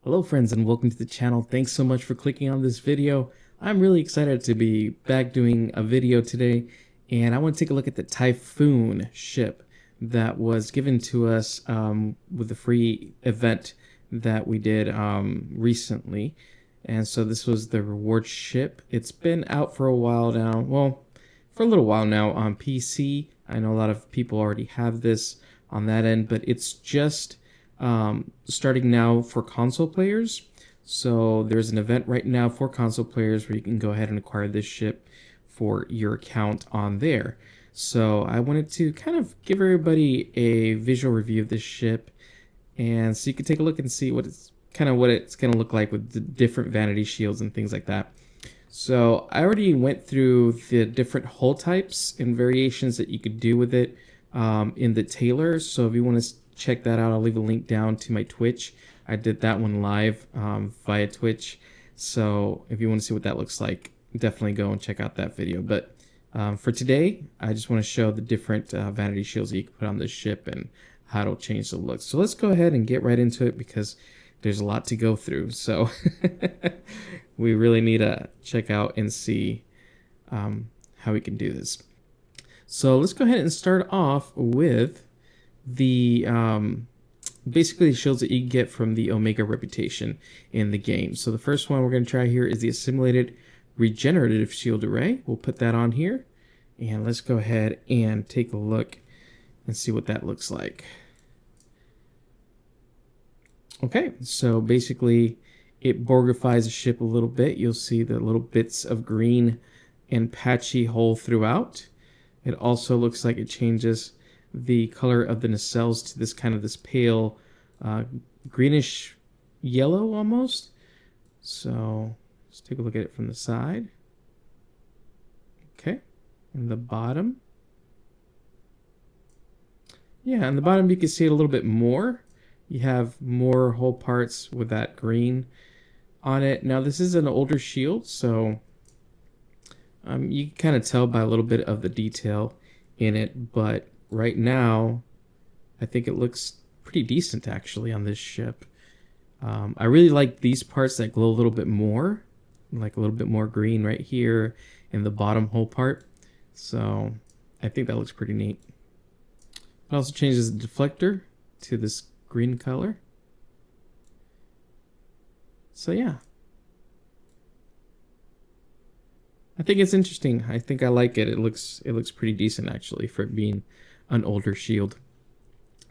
Hello friends and welcome to the channel. Thanks so much for clicking on this video. I'm really excited to be back doing a video today, and I want to take a look at the Typhoon ship that was given to us with the free event that we did recently. And so this was the reward ship. It's been out for a while now, well, for a little while now on PC. I know a lot of people already have this on that end, but it's just starting now for console players. So there's an event right now for console players where you can go ahead and acquire this ship for your account on there. So I wanted to kind of give everybody a visual review of this ship, and so you can take a look and see what it's going to look like with the different vanity shields and things like that. So I already went through the different hull types and variations that you could do with it in the Tailor. So if you want to check that out, I'll leave a link down to my Twitch. I did that one live via Twitch. So if you want to see what that looks like, definitely go and check out that video. But for today, I just want to show the different vanity shields that you can put on this ship and how it'll change the look. So let's go ahead and get right into it because there's a lot to go through. So we really need to check out and see how we can do this. So let's go ahead and start off with the basically the shields that you get from the Omega reputation in the game. So the first one we're going to try here is the Assimilated Regenerative Shield Array. We'll put that on here, and let's go ahead and take a look and see what that looks like. Okay, so basically it Borgifies the ship a little bit. You'll see the little bits of green and patchy hull throughout. It also looks like it changes the color of the nacelles to this pale greenish yellow almost. So let's take a look at it from the side. Okay, and the bottom. Yeah, on the bottom you can see it a little bit more. You have more hull parts with that green on it. Now this is an older shield, so you can kind of tell by a little bit of the detail in it, but right now I think it looks pretty decent actually on this ship. I really like these parts that glow a little bit more, like a little bit more green right here in the bottom hull part. So I think that looks pretty neat. It also changes the deflector to this green color. So yeah, I think it's interesting. I think I like it. It looks pretty decent actually for it being an older shield.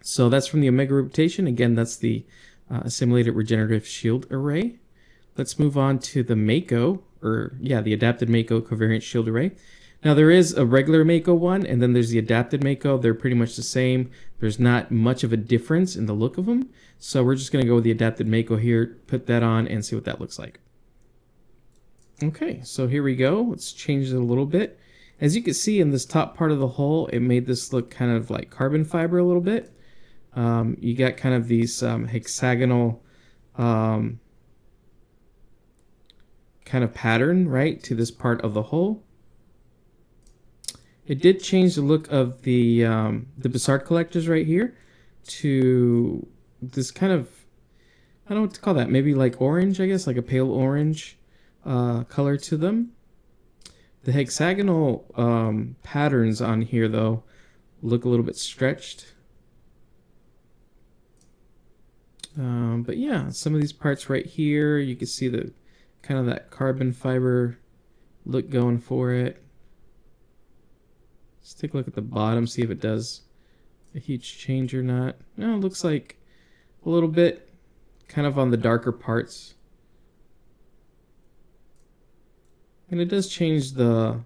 So that's from the Omega reputation. Again, that's the Assimilated Regenerative Shield Array. Let's move on to the MACO, the Adapted MACO Covariant Shield Array. Now there is a regular MACO one, and then there's the Adapted MACO. They're pretty much the same. There's not much of a difference in the look of them. So we're just going to go with the Adapted MACO here, put that on, and see what that looks like. Okay, so here we go. Let's change it a little bit. As you can see in this top part of the hull, it made this look kind of like carbon fiber a little bit. You got kind of these hexagonal kind of pattern, right, to this part of the hull. It did change the look of the Bassard collectors right here to this kind of, I don't know what to call that, maybe like orange, I guess, like a pale orange color to them. The hexagonal patterns on here, though, look a little bit stretched. But yeah, some of these parts right here, you can see the kind of that carbon fiber look going for it. Let's take a look at the bottom, see if it does a huge change or not. No, it looks like a little bit kind of on the darker parts. And it does change the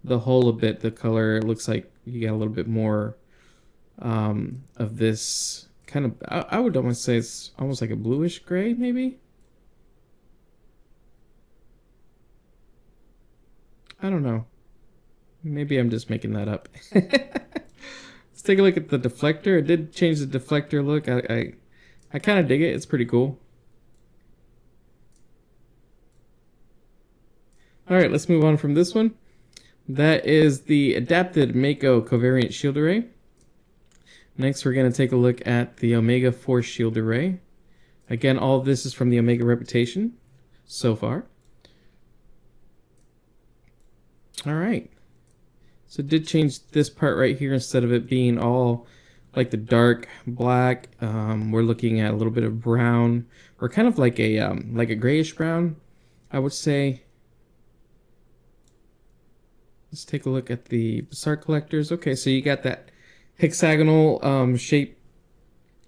hull a bit, the color. It looks like you got a little bit more of this kind of, I would almost say it's almost like a bluish gray, maybe? I don't know. Maybe I'm just making that up. Let's take a look at the deflector. It did change the deflector look. I kind of dig it. It's pretty cool. Alright, let's move on from this one. That is the Adapted MACO Covariant Shield Array. Next, we're going to take a look at the Omega Force Shield Array. Again, all of this is from the Omega Reputation so far. All right. So it did change this part right here. Instead of it being all like the dark black, we're looking at a little bit of brown, or kind of like a grayish brown, I would say. Let's take a look at the Basart collectors. Okay, so you got that hexagonal shape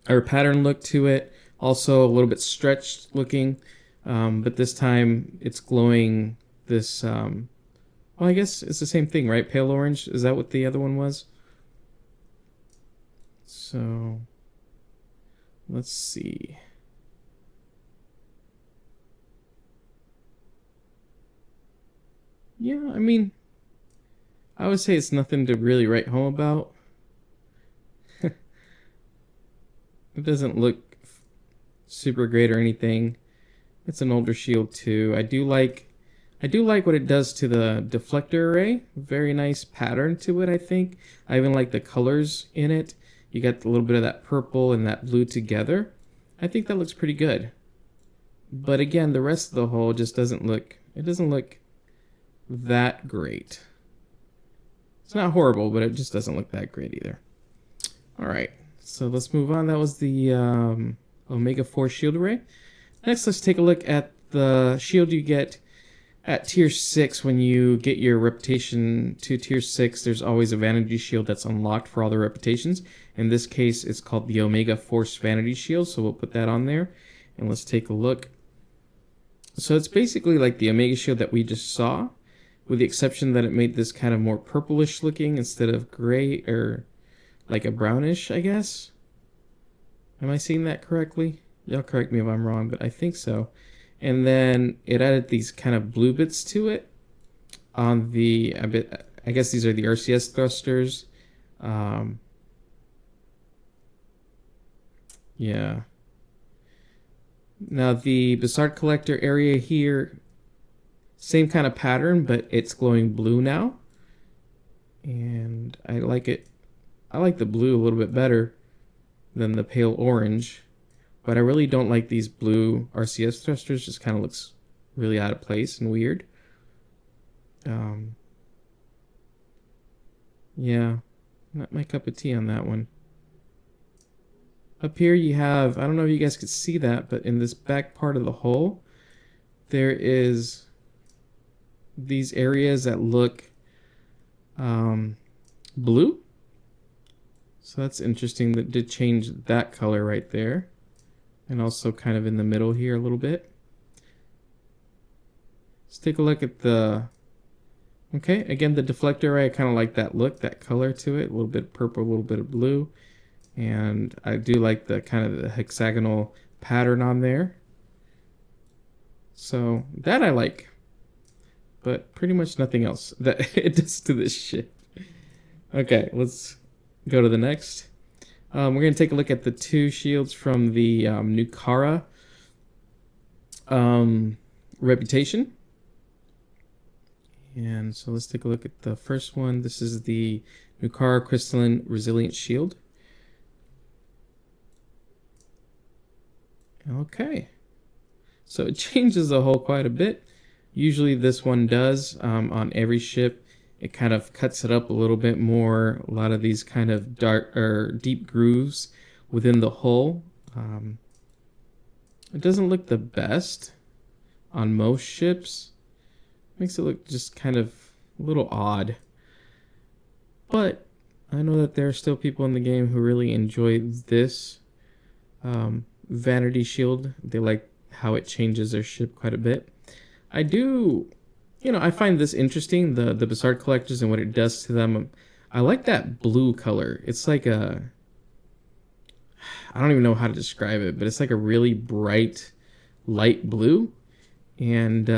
or pattern look to it. Also a little bit stretched looking, but this time it's glowing this. Well, I guess it's the same thing, right? Pale orange. Is that what the other one was? So let's see. Yeah, I mean, I would say it's nothing to really write home about. It doesn't look super great or anything. It's an older shield too. I do like what it does to the deflector array. Very nice pattern to it, I think. I even like the colors in it. You got a little bit of that purple and that blue together. I think that looks pretty good. But again, the rest of the hull just doesn't look that great. It's not horrible, but it just doesn't look that great either. All right, so let's move on. That was the Omega 4 shield array. Next, let's take a look at the shield you get at tier 6. When you get your reputation to tier 6, there's always a vanity shield that's unlocked for all the reputations. In this case, it's called the Omega Force Vanity Shield, so we'll put that on there. And let's take a look. So it's basically like the Omega shield that we just saw, with the exception that it made this kind of more purplish looking instead of gray, or like a brownish, I guess. Am I seeing that correctly? Y'all correct me if I'm wrong, but I think so. And then it added these kind of blue bits to it on the, I guess these are the RCS thrusters. Yeah. Now the Basart collector area here, same kind of pattern, but it's glowing blue now. And I like it. I like the blue a little bit better than the pale orange. But I really don't like these blue RCS thrusters. Just kind of looks really out of place and weird. Yeah, not my cup of tea on that one. Up here you have, I don't know if you guys could see that, but in this back part of the hull, there is these areas that look blue. So that's interesting. That did change that color right there. And also kind of in the middle here a little bit. Let's take a look at the... Okay, again, the deflector array, I kind of like that look, that color to it. A little bit of purple, a little bit of blue. And I do like the kind of the hexagonal pattern on there. So that I like. But pretty much nothing else that it does to this shit. Okay, let's go to the next. We're going to take a look at the two shields from the Nukara reputation. And so let's take a look at the first one. This is the Nukara Crystalline Resilient Shield. Okay. So it changes the hull quite a bit. Usually this one does on every ship. It kind of cuts it up a little bit more. A lot of these kind of dark or deep grooves within the hull. It doesn't look the best on most ships. Makes it look just kind of a little odd. But I know that there are still people in the game who really enjoy this vanity shield. They like how it changes their ship quite a bit. I do... You know, I find this interesting, the Basart collectors and what it does to them. I like that blue color. It's like a... I don't even know how to describe it, but it's like a really bright, light blue. And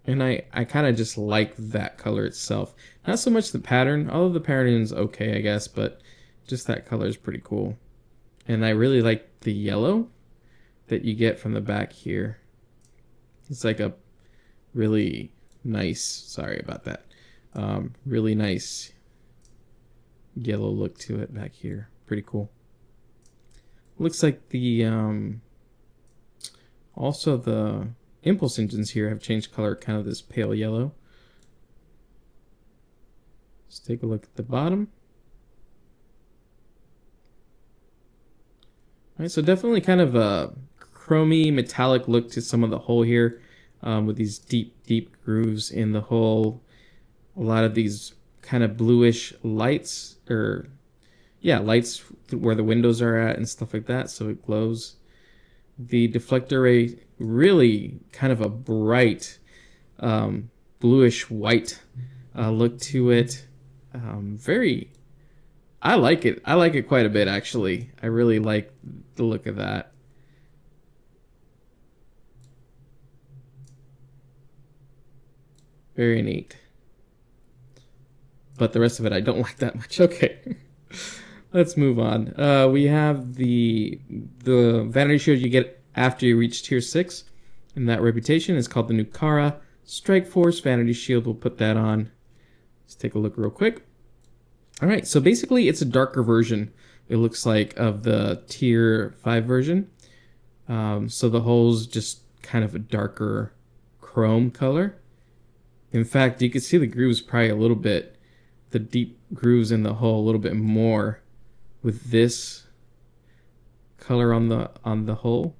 I kind of just like that color itself. Not so much the pattern, although the pattern is okay, I guess, but just that color is pretty cool. And I really like the yellow that you get from the back here. It's like a really nice, sorry about that, really nice yellow look to it back here. Pretty cool. Looks like the also the impulse engines here have changed color, kind of this pale yellow. Let's take a look at the bottom. All right, so definitely kind of a chromy metallic look to some of the hull here, with these deep grooves in the hull. A lot of these kind of bluish lights, or yeah, lights where the windows are at and stuff like that, so it glows. The deflector array, really kind of a bright bluish white look to it. Very, I like it. I like it quite a bit, actually. I really like the look of that. Very neat. But the rest of it I don't like that much. Okay. Let's move on. We have the Vanity shield you get after you reach tier 6. And that reputation is called the Nukara Strikeforce Vanity shield. We'll put that on. Let's take a look real quick. Alright, so basically it's a darker version, it looks like, of the tier 5 version. So the hull's just kind of a darker chrome color. In fact, you can see the grooves probably a little bit, the deep grooves in the hull a little bit more with this color on the hull.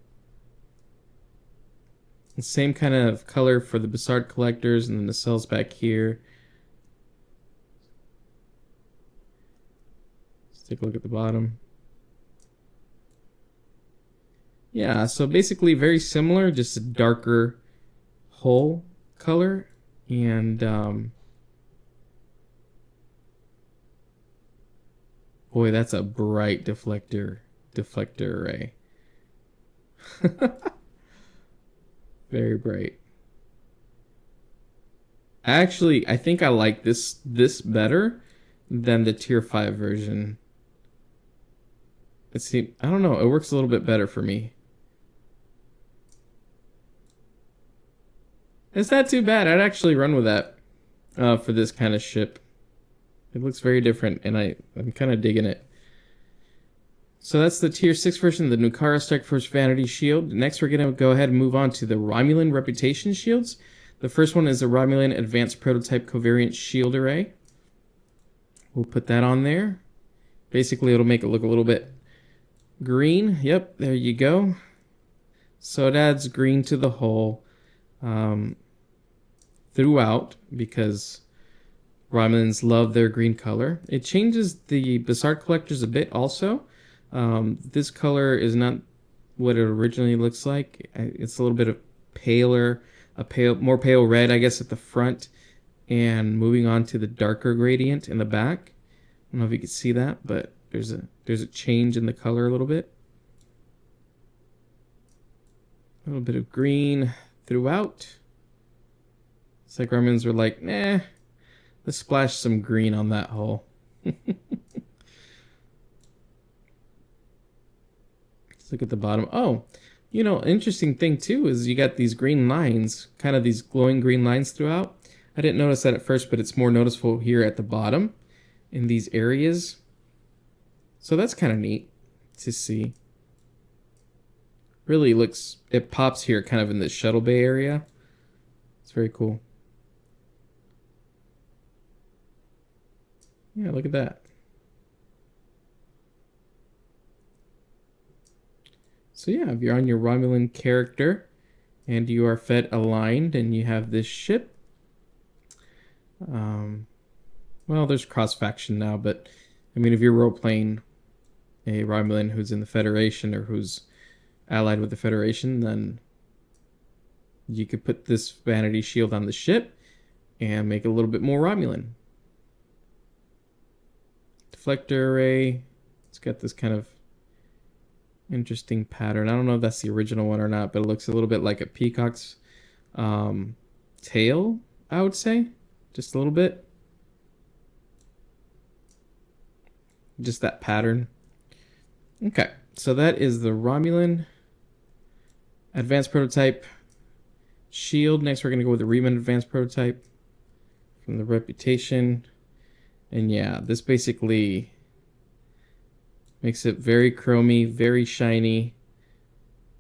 The same kind of color for the Bassard collectors and the nacelles back here. Let's take a look at the bottom. Yeah, so basically very similar, just a darker hull color. And boy, that's a bright deflector array. Very bright. Actually, I think I like this better than the tier 5 version. Let's see, I don't know, it works a little bit better for me. It's not too bad. I'd actually run with that for this kind of ship. It looks very different, and I'm kind of digging it. So that's the tier 6 version of the Nukara Strikeforce Vanity shield. Next, we're going to go ahead and move on to the Romulan Reputation shields. The first one is the Romulan Advanced Prototype Covariant Shield Array. We'll put that on there. Basically, it'll make it look a little bit green. Yep, there you go. So it adds green to the hull throughout, because Romulans love their green color. It changes the Bassard collectors a bit also. This color is not what it originally looks like. It's a little bit of paler, more pale red, I guess, at the front, and moving on to the darker gradient in the back. I don't know if you can see that, but there's a change in the color a little bit. A little bit of green throughout. It's like Romulans were like, nah, let's splash some green on that hull. Let's look at the bottom. Oh, you know, interesting thing too is you got these green lines, kind of these glowing green lines throughout. I didn't notice that at first, but it's more noticeable here at the bottom in these areas. So that's kind of neat to see. Really looks, it pops here kind of in the shuttle bay area. It's very cool. Yeah, look at that. So yeah, if you're on your Romulan character and you are fed aligned and you have this ship, well, there's cross-faction now, but I mean, if you're role-playing a Romulan who's in the Federation or who's allied with the Federation, then you could put this Vanity shield on the ship and make it a little bit more Romulan. Deflector array, it's got this kind of interesting pattern. I don't know if that's the original one or not, but it looks a little bit like a peacock's tail, I would say. Just a little bit. Just that pattern. Okay, so that is the Romulan Advanced Prototype shield. Next, we're going to go with the Reman Advanced Prototype from the Reputation. And yeah, this basically Makes it very chromy, very shiny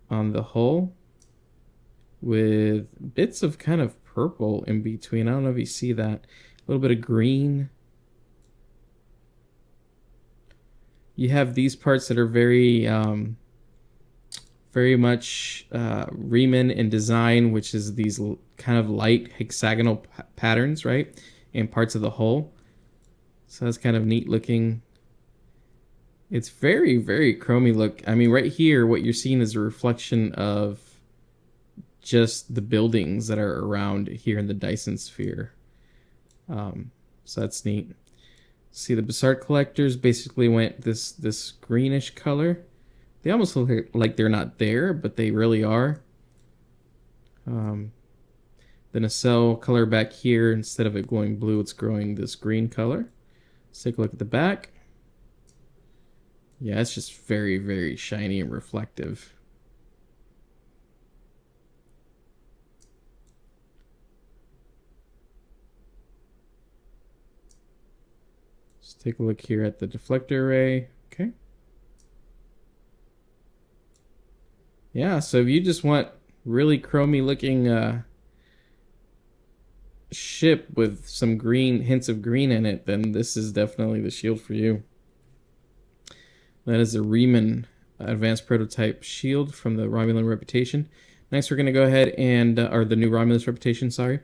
on the hull, with bits of kind of purple in between. I don't know if you see that. A little bit of green. You have these parts that are very very much Reman in design, which is these kind of light hexagonal patterns, right? In parts of the hull. So that's kind of neat looking. It's very, very chromy look. I mean, right here, what you're seeing is a reflection of just the buildings that are around here in the Dyson sphere. So that's neat. See, the Basart collectors basically went this greenish color. They almost look like they're not there, but they really are. The nacelle color back here, instead of it going blue, it's growing this green color. Let's take a look at the back. Yeah, it's just very, very shiny and reflective. Let's take a look here at the deflector array. Okay. Yeah, so if you just want really chromy looking ship with some green, hints of green in it, then this is definitely the shield for you. That is a Reman advanced prototype shield from the Romulan reputation. Next, we're going to go ahead and, or the new Romulus reputation, sorry.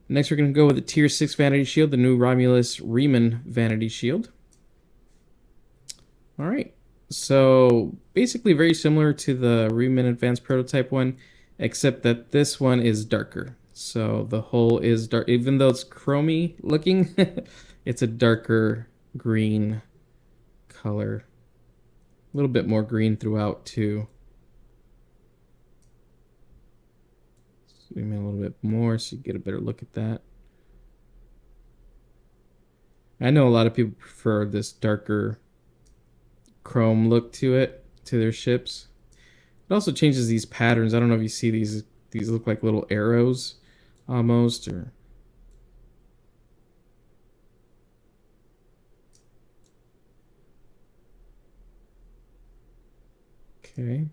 Next, we're going to go with the Tier 6 Vanity Shield, the new Romulus Reman Vanity Shield. Alright, so basically very similar to the Reman advanced prototype one, except that this one is darker. So the hull is dark, even though it's chromy looking, it's a darker green color. A little bit more green throughout too. Zoom in a little bit more so you get a better look at that. I know a lot of people prefer this darker chrome look to it, to their ships. It also changes these patterns. I don't know if you see these look like little arrows almost, or okay.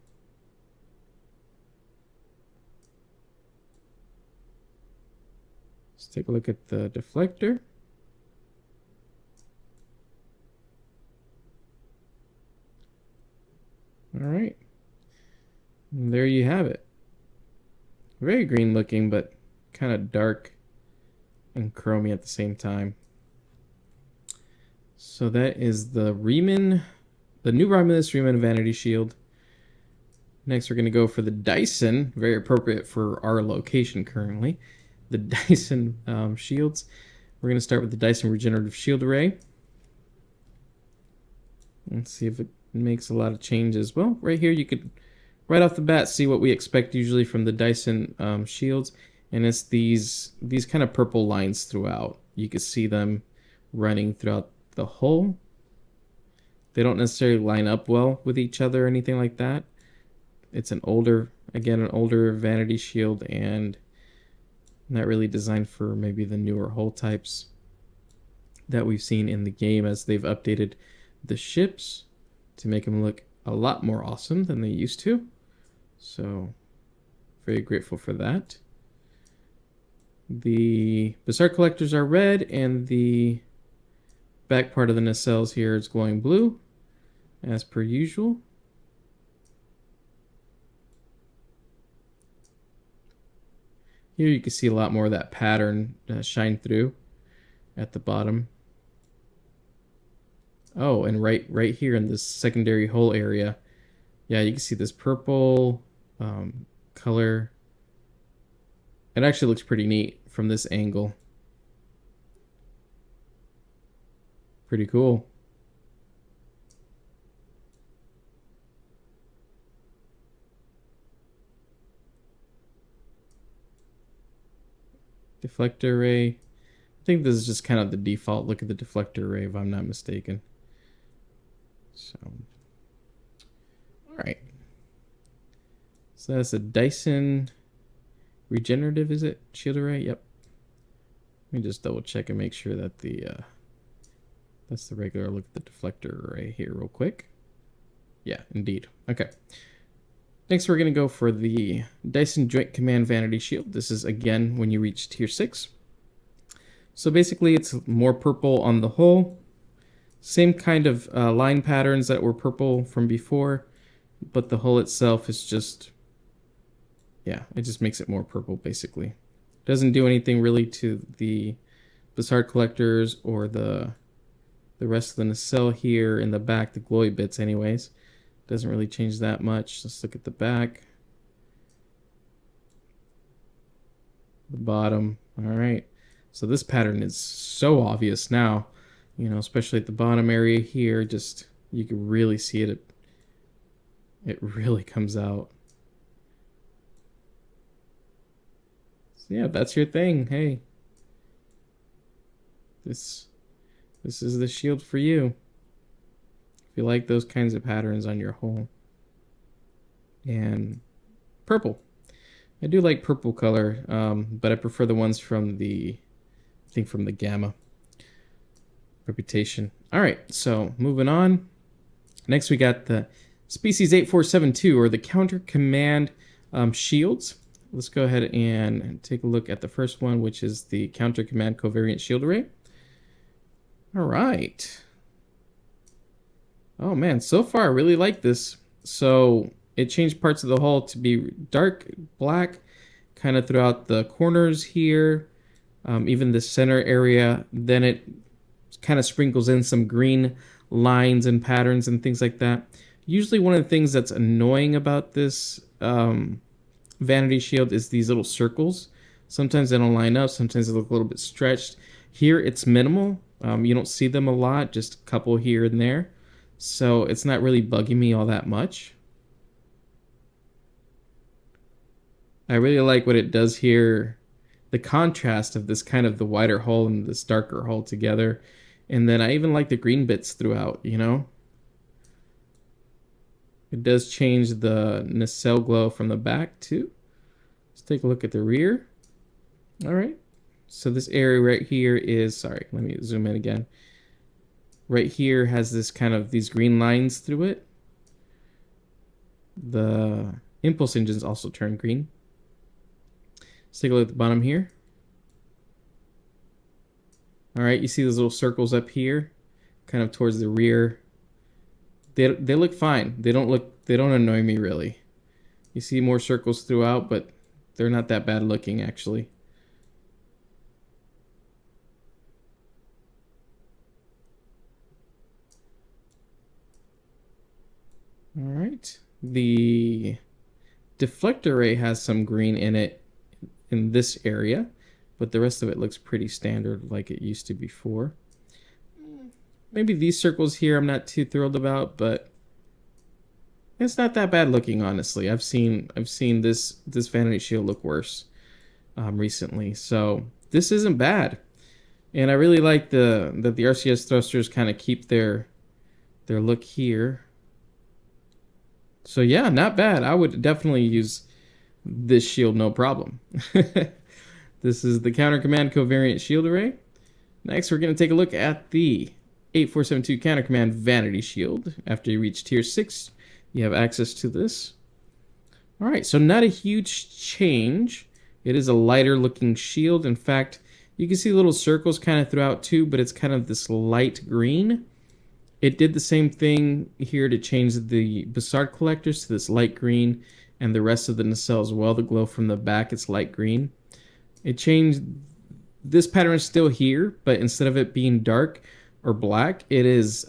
Let's take a look at the deflector. All right. And there you have it. Very green looking, but kind of dark and chromy at the same time. So that is the Reman, the new Romulus Reman Vanity Shield. Next, we're going to go for the Dyson, very appropriate for our location currently. The Dyson shields. We're going to start with the Dyson Regenerative Shield Array. Let's see if it makes a lot of changes. Well, right here you could, right off the bat, see what we expect usually from the Dyson shields. And it's these kind of purple lines throughout. You can see them running throughout the hull. They don't necessarily line up well with each other or anything like that. It's an older, again, an older Vanity Shield and not really designed for maybe the newer hull types that we've seen in the game as they've updated the ships to make them look a lot more awesome than they used to. So, very grateful for that. The Basart collectors are red, and the back part of the nacelles here is glowing blue, as per usual. Here you can see a lot more of that pattern shine through at the bottom. Oh, and right here in this secondary hull area, yeah, you can see this purple color. It actually looks pretty neat from this angle. Pretty cool. Deflector array. I think this is just kind of the default look at the deflector array, if I'm not mistaken. So, all right. So that's a Dyson Regenerative, is it? Shield array? Yep. Let me just double check and make sure that the That's the regular. Look at the deflector array here real quick. Yeah, indeed. Okay. Next, we're going to go for the Dyson Joint Command Vanity Shield. This is, again, when you reach Tier 6. So basically, it's more purple on the hull. Same kind of line patterns that were purple from before, but the hull itself is just, yeah, it just makes it more purple, basically. Doesn't do anything really to the Bassard collectors or the rest of the nacelle here in the back, the glowy bits anyways. Doesn't really change that much. Let's look at the back. The bottom. All right. So this pattern is so obvious now, you know, especially at the bottom area here. Just, you can really see it. It really comes out. So yeah, that's your thing. Hey, this is the shield for you. If you like those kinds of patterns on your hull. And purple. I do like purple color, but I prefer the ones from the, I think from the Gamma Reputation. All right, so moving on. Next we got the Species 8472, or the Counter Command Shields. Let's go ahead and take a look at the first one, which is the Counter Command Covariant Shield Array. All right. Oh man, so far I really like this. So it changed parts of the hull to be dark black, kind of throughout the corners here, even the center area. Then it kind of sprinkles in some green lines and patterns and things like that. Usually one of the things that's annoying about this Vanity Shield is these little circles. Sometimes they don't line up, sometimes they look a little bit stretched. Here it's minimal. You don't see them a lot, just a couple here and there. So it's not really bugging me all that much. I really like what it does here. The contrast of this kind of the wider hull and this darker hull together. And then I even like the green bits throughout, you know. It does change the nacelle glow from the back too. Let's take a look at the rear. All right. So this area right here is, sorry, let me zoom in again. Right here has this kind of these green lines through it. The impulse engines also turn green. Let's take a look at the bottom here. All right, you see those little circles up here, kind of towards the rear. They look fine. They don't annoy me really. You see more circles throughout, but they're not that bad looking actually. All right, the deflector array has some green in it in this area, but the rest of it looks pretty standard like it used to before. Maybe these circles here I'm not too thrilled about, but it's not that bad looking, honestly. I've seen this Vanity Shield look worse recently, so this isn't bad. And I really like that the RCS thrusters kind of keep their look here. So yeah, not bad. I would definitely use this shield, no problem. This is the Counter Command Covariant Shield Array. Next, we're going to take a look at the 8472 Counter Command Vanity Shield. After you reach Tier 6, you have access to this. All right, so not a huge change. It is a lighter looking shield. In fact, you can see little circles kind of throughout too, but it's kind of this light green. It did the same thing here to change the Bassard collectors to this light green, and the rest of the nacelle as well. The glow from the back, it's light green. It changed, this pattern is still here, but instead of it being dark or black, it is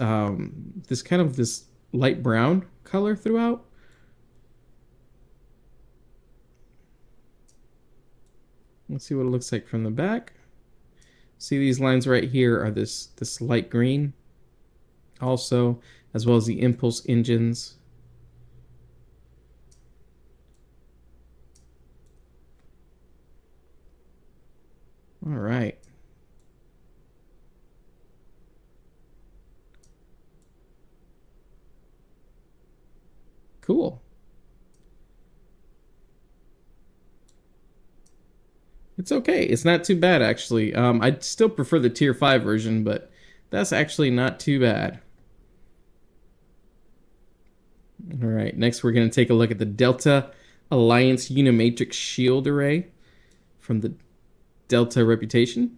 this kind of this light brown color throughout. Let's see what it looks like from the back. See these lines right here are this light green also, as well as the impulse engines. All right. Cool. It's okay. It's not too bad, actually. I'd still prefer the Tier 5 version, but That's actually not too bad. All right, next we're going to take a look at the Delta Alliance Unimatrix Shield Array from the Delta Reputation.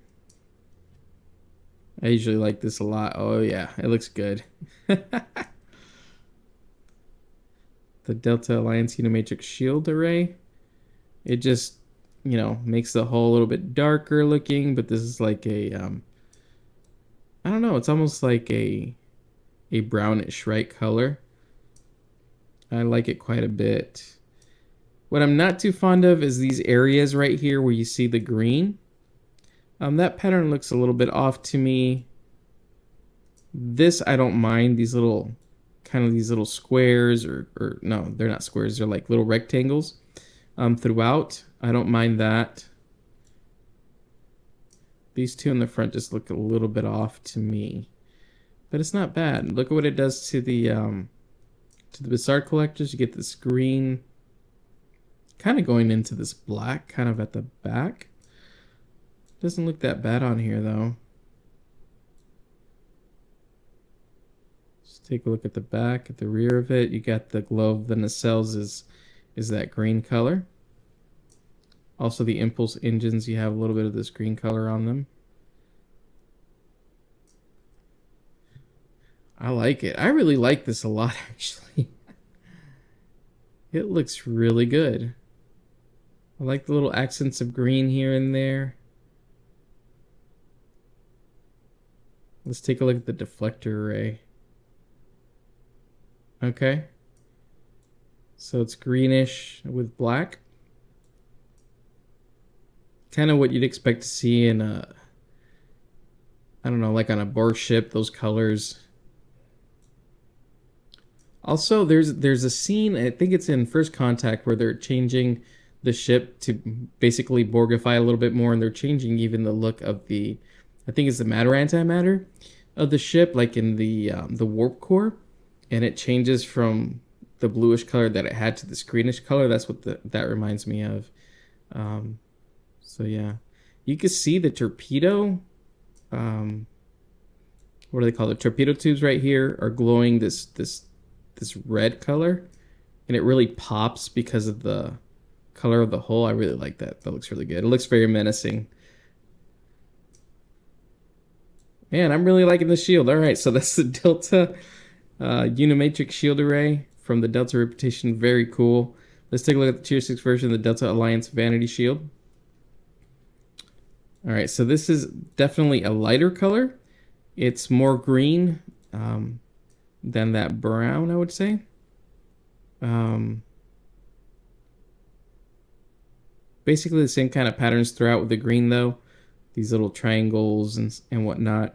I usually like this a lot. Oh yeah, it looks good. The Delta Alliance Unimatrix Shield Array. It just, you know, makes the hull a little bit darker looking, but this is like a, I don't know, it's almost like a brownish, right, color. I like it quite a bit. What I'm not too fond of is these areas right here where you see the green. That pattern looks a little bit off to me. This I don't mind, these little, kind of these little squares, or no, they're not squares, they're like little rectangles throughout. I don't mind that. These two in the front just look a little bit off to me, but it's not bad. Look at what it does to the Bizarre Collectors. You get this green kind of going into this black kind of at the back. Doesn't look that bad on here though. Let's take a look at the back, at the rear of it. You got the glow of the nacelles is that green color. Also the impulse engines, you have a little bit of this green color on them. I like it. I really like this a lot actually. It looks really good. I like the little accents of green here and there. Let's take a look at the deflector array. Okay. So it's greenish with black. Kind of what you'd expect to see in a, I don't know, like on a Borg ship, those colors. Also, there's a scene, I think it's in First Contact, where they're changing the ship to basically Borgify a little bit more, and they're changing even the look of the, I think it's the matter antimatter of the ship, like in the warp core, and it changes from the bluish color that it had to the greenish color. That's what that reminds me of. So yeah, you can see the torpedo. What do they call it? Torpedo tubes right here are glowing this red color, and it really pops because of the color of the hull. I really like that. That looks really good. It looks very menacing. Man, I'm really liking the shield. All right, so that's the Delta Unimatrix shield array from the Delta Reputation. Very cool. Let's take a look at the Tier 6 version of the Delta Alliance Vanity Shield. All right, so this is definitely a lighter color. It's more green than that brown, I would say. Basically the same kind of patterns throughout with the green though. These little triangles and whatnot.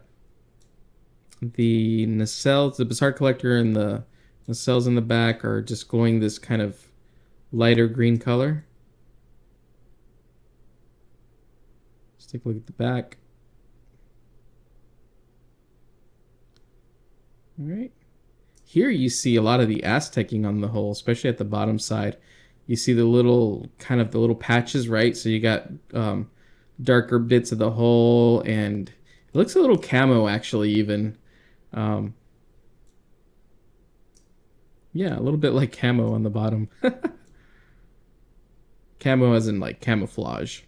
The nacelles, the Bizarre Collector and the nacelles in the back are just glowing this kind of lighter green color. Let's take a look at the back. All right. Here you see a lot of the Aztecing on the hull, especially at the bottom side. You see the little, kind of the little patches, right? So you got darker bits of the hull, and it looks a little camo actually even. Yeah, a little bit like camo on the bottom. Camo as in like camouflage.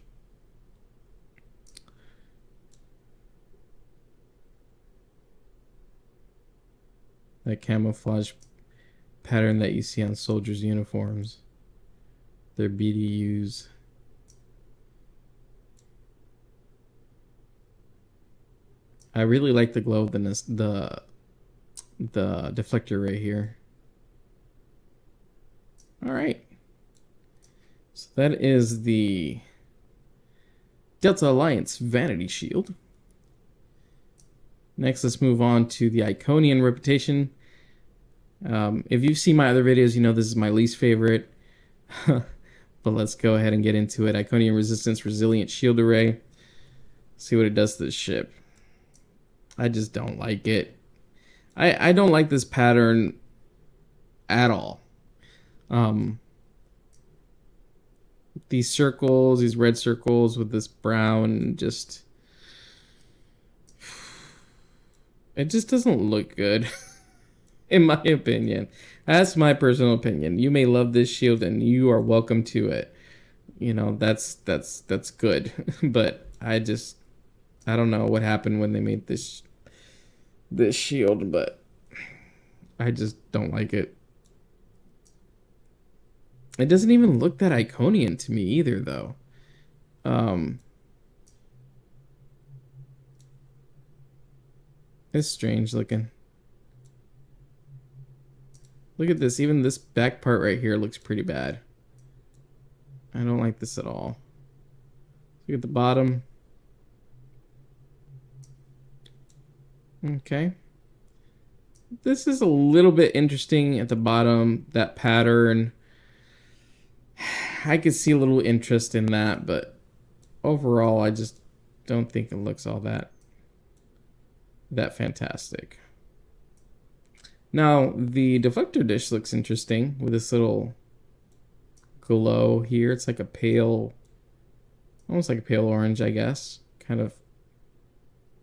That camouflage pattern that you see on soldiers' uniforms. Their BDUs. I really like the glow of the deflector right here. All right. So that is the Delta Alliance Vanity Shield. Next, let's move on to the Iconian Reputation. If you've seen my other videos, you know this is my least favorite. But let's go ahead and get into it. Iconian Resistance Resilient Shield Array. See what it does to the ship. I just don't like it. I don't like this pattern at all. These circles, these red circles with this brown, just... It just doesn't look good, in my opinion. That's my personal opinion. You may love this shield and you are welcome to it. You know, that's good. But I don't know what happened when they made this shield, but I just don't like it. It doesn't even look that Iconian to me either, though. It's strange looking. Look at this. Even this back part right here looks pretty bad. I don't like this at all. Look at the bottom. Okay. This is a little bit interesting at the bottom. That pattern. I could see a little interest in that, but overall, I just don't think it looks all that fantastic. Now, the deflector dish looks interesting with this little glow here. It's like a pale, almost like a pale orange, I guess, kind of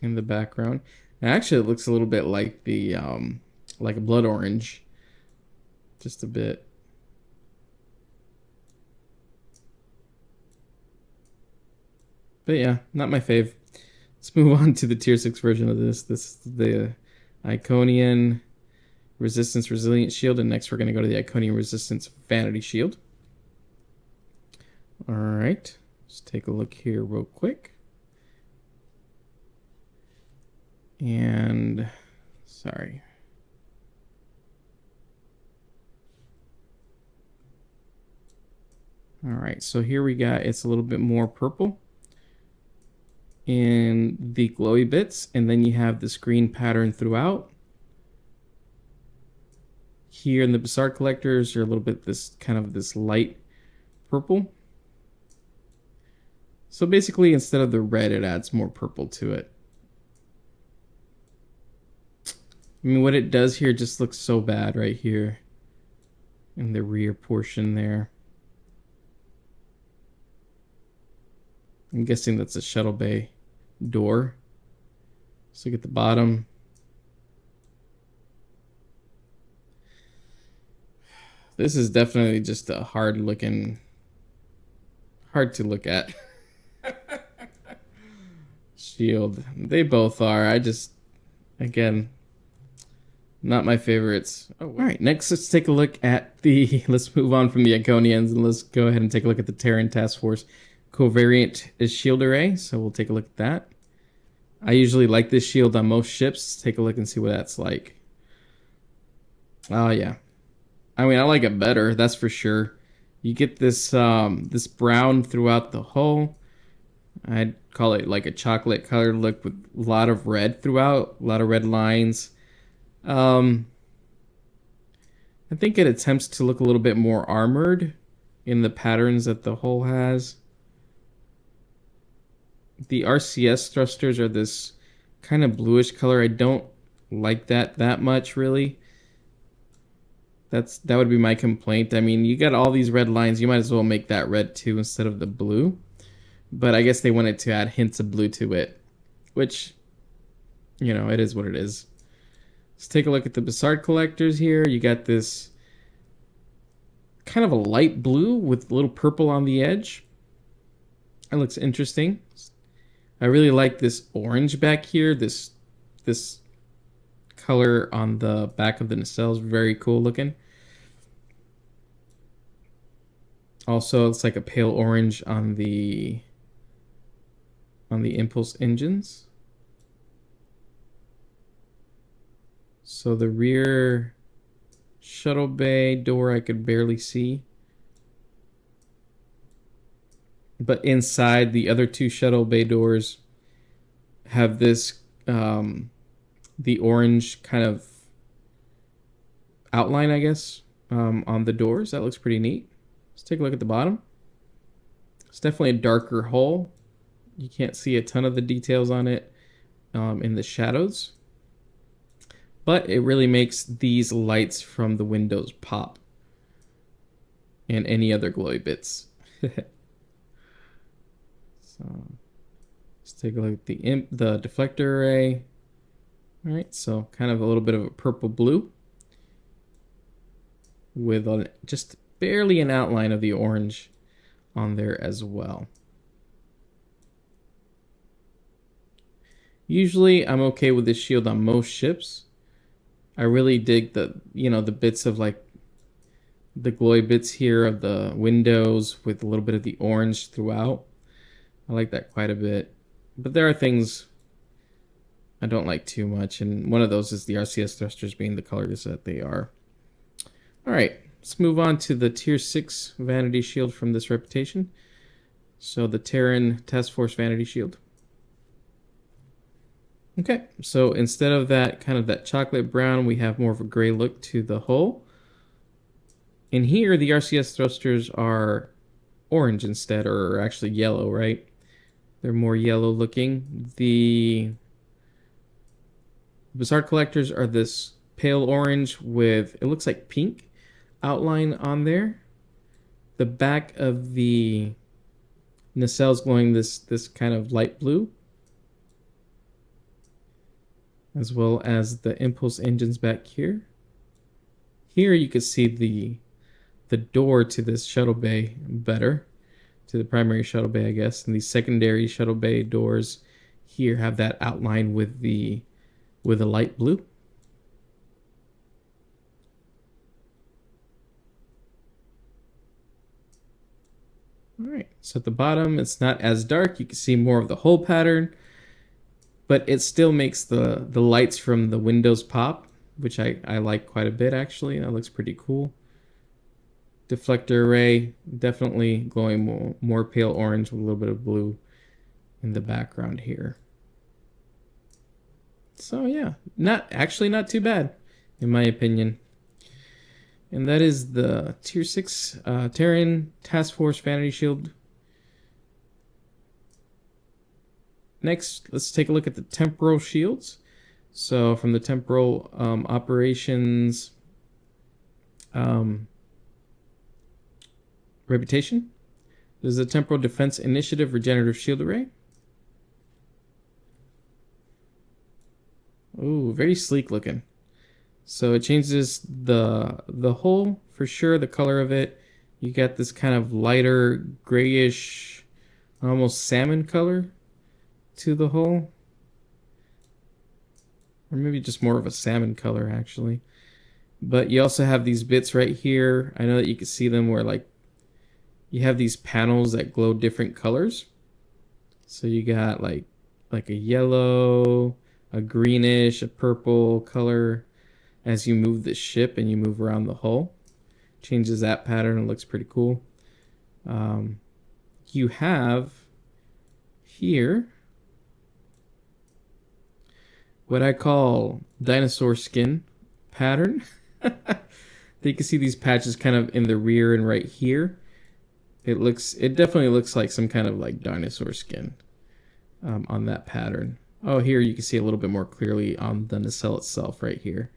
in the background. And actually, it looks a little bit like the like a blood orange, just a bit. But yeah, not my fave. Let's move on to the tier 6 version of this. This is the Iconian Resistance Resilient Shield, and next we're going to go to the Iconian Resistance Vanity Shield. Alright, let's take a look here real quick. And, sorry. Alright, so here we got, it's a little bit more purple in the glowy bits, and then you have this green pattern throughout. Here in the Bazaar collectors, you're a little bit this kind of this light purple. So basically, instead of the red, it adds more purple to it. I mean, what it does here just looks so bad right here in the rear portion there. I'm guessing that's a shuttle bay door. Let's look at the bottom. This is definitely just a hard to look at shield. They both are. I just, again, not my favorites. Oh, all right, next let's take a look at the, let's move on from the Iconians and let's go ahead and take a look at the Terran Task Force Covariant is shield array. So we'll take a look at that. I usually like this shield on most ships. Let's take a look and see what that's like. Oh yeah. I mean, I like it better, that's for sure. You get this this brown throughout the hull. I'd call it like a chocolate colored look with a lot of red throughout, a lot of red lines. I think it attempts to look a little bit more armored in the patterns that the hull has. The RCS thrusters are this kind of bluish color. I don't like that much, really. That would be my complaint. I mean, you got all these red lines. You might as well make that red too instead of the blue. But I guess they wanted to add hints of blue to it, which, you know, it is what it is. Let's take a look at the Bazaar collectors here. You got this kind of a light blue with a little purple on the edge. That looks interesting. I really like this orange back here. This color on the back of the nacelle is very cool looking. Also, it's like a pale orange on the impulse engines. So the rear shuttle bay door I could barely see. But inside, the other two shuttle bay doors have this, the orange kind of outline, I guess, on the doors. That looks pretty neat. Let's take a look at the bottom. It's definitely a darker hull. You can't see a ton of the details on it in the shadows. But it really makes these lights from the windows pop. And any other glowy bits. So let's take a look at the deflector array. All right, so kind of a little bit of a purple blue with just barely an outline of the orange on there as well. Usually I'm okay with this shield on most ships. I really dig the bits of like the glowy bits here of the windows with a little bit of the orange throughout. I like that quite a bit. But there are things I don't like too much, and one of those is the RCS thrusters being the colors that they are. Alright, let's move on to the Tier 6 Vanity Shield from this reputation. So the Terran Task Force Vanity Shield. Okay, so instead of that kind of that chocolate brown, we have more of a gray look to the hull. And here, the RCS thrusters are orange instead, or actually yellow, right? They're more yellow looking. The Bazaar collectors are this pale orange with, it looks like pink outline on there. The back of the nacelles glowing this kind of light blue, as well as the impulse engines back here. Here you can see the door to this shuttle bay better, to the primary shuttle bay, I guess. And these secondary shuttle bay doors here have that outline with a light blue. All right, so at the bottom, it's not as dark. You can see more of the hull pattern, but it still makes the lights from the windows pop, which I like quite a bit, actually. That looks pretty cool. Deflector array, definitely glowing more pale orange with a little bit of blue in the background here. So yeah, not too bad, in my opinion. And that is the Tier 6 Terran Task Force Vanity Shield. Next, let's take a look at the temporal shields. So from the temporal operations reputation, this is a Temporal Defense Initiative Regenerative Shield Array. Ooh, very sleek looking. So it changes the hull for sure, the color of it. You got this kind of lighter grayish, almost salmon color to the hull. Or maybe just more of a salmon color, actually. But you also have these bits right here. I know that you can see them where like you have these panels that glow different colors. So you got like a yellow, a greenish, a purple color as you move the ship and you move around the hull. Changes that pattern. It looks pretty cool. You have here what I call dinosaur skin pattern. You can see these patches kind of in the rear and right here. It definitely looks like some kind of like dinosaur skin on that pattern. Oh, here you can see a little bit more clearly on the nacelle itself right here.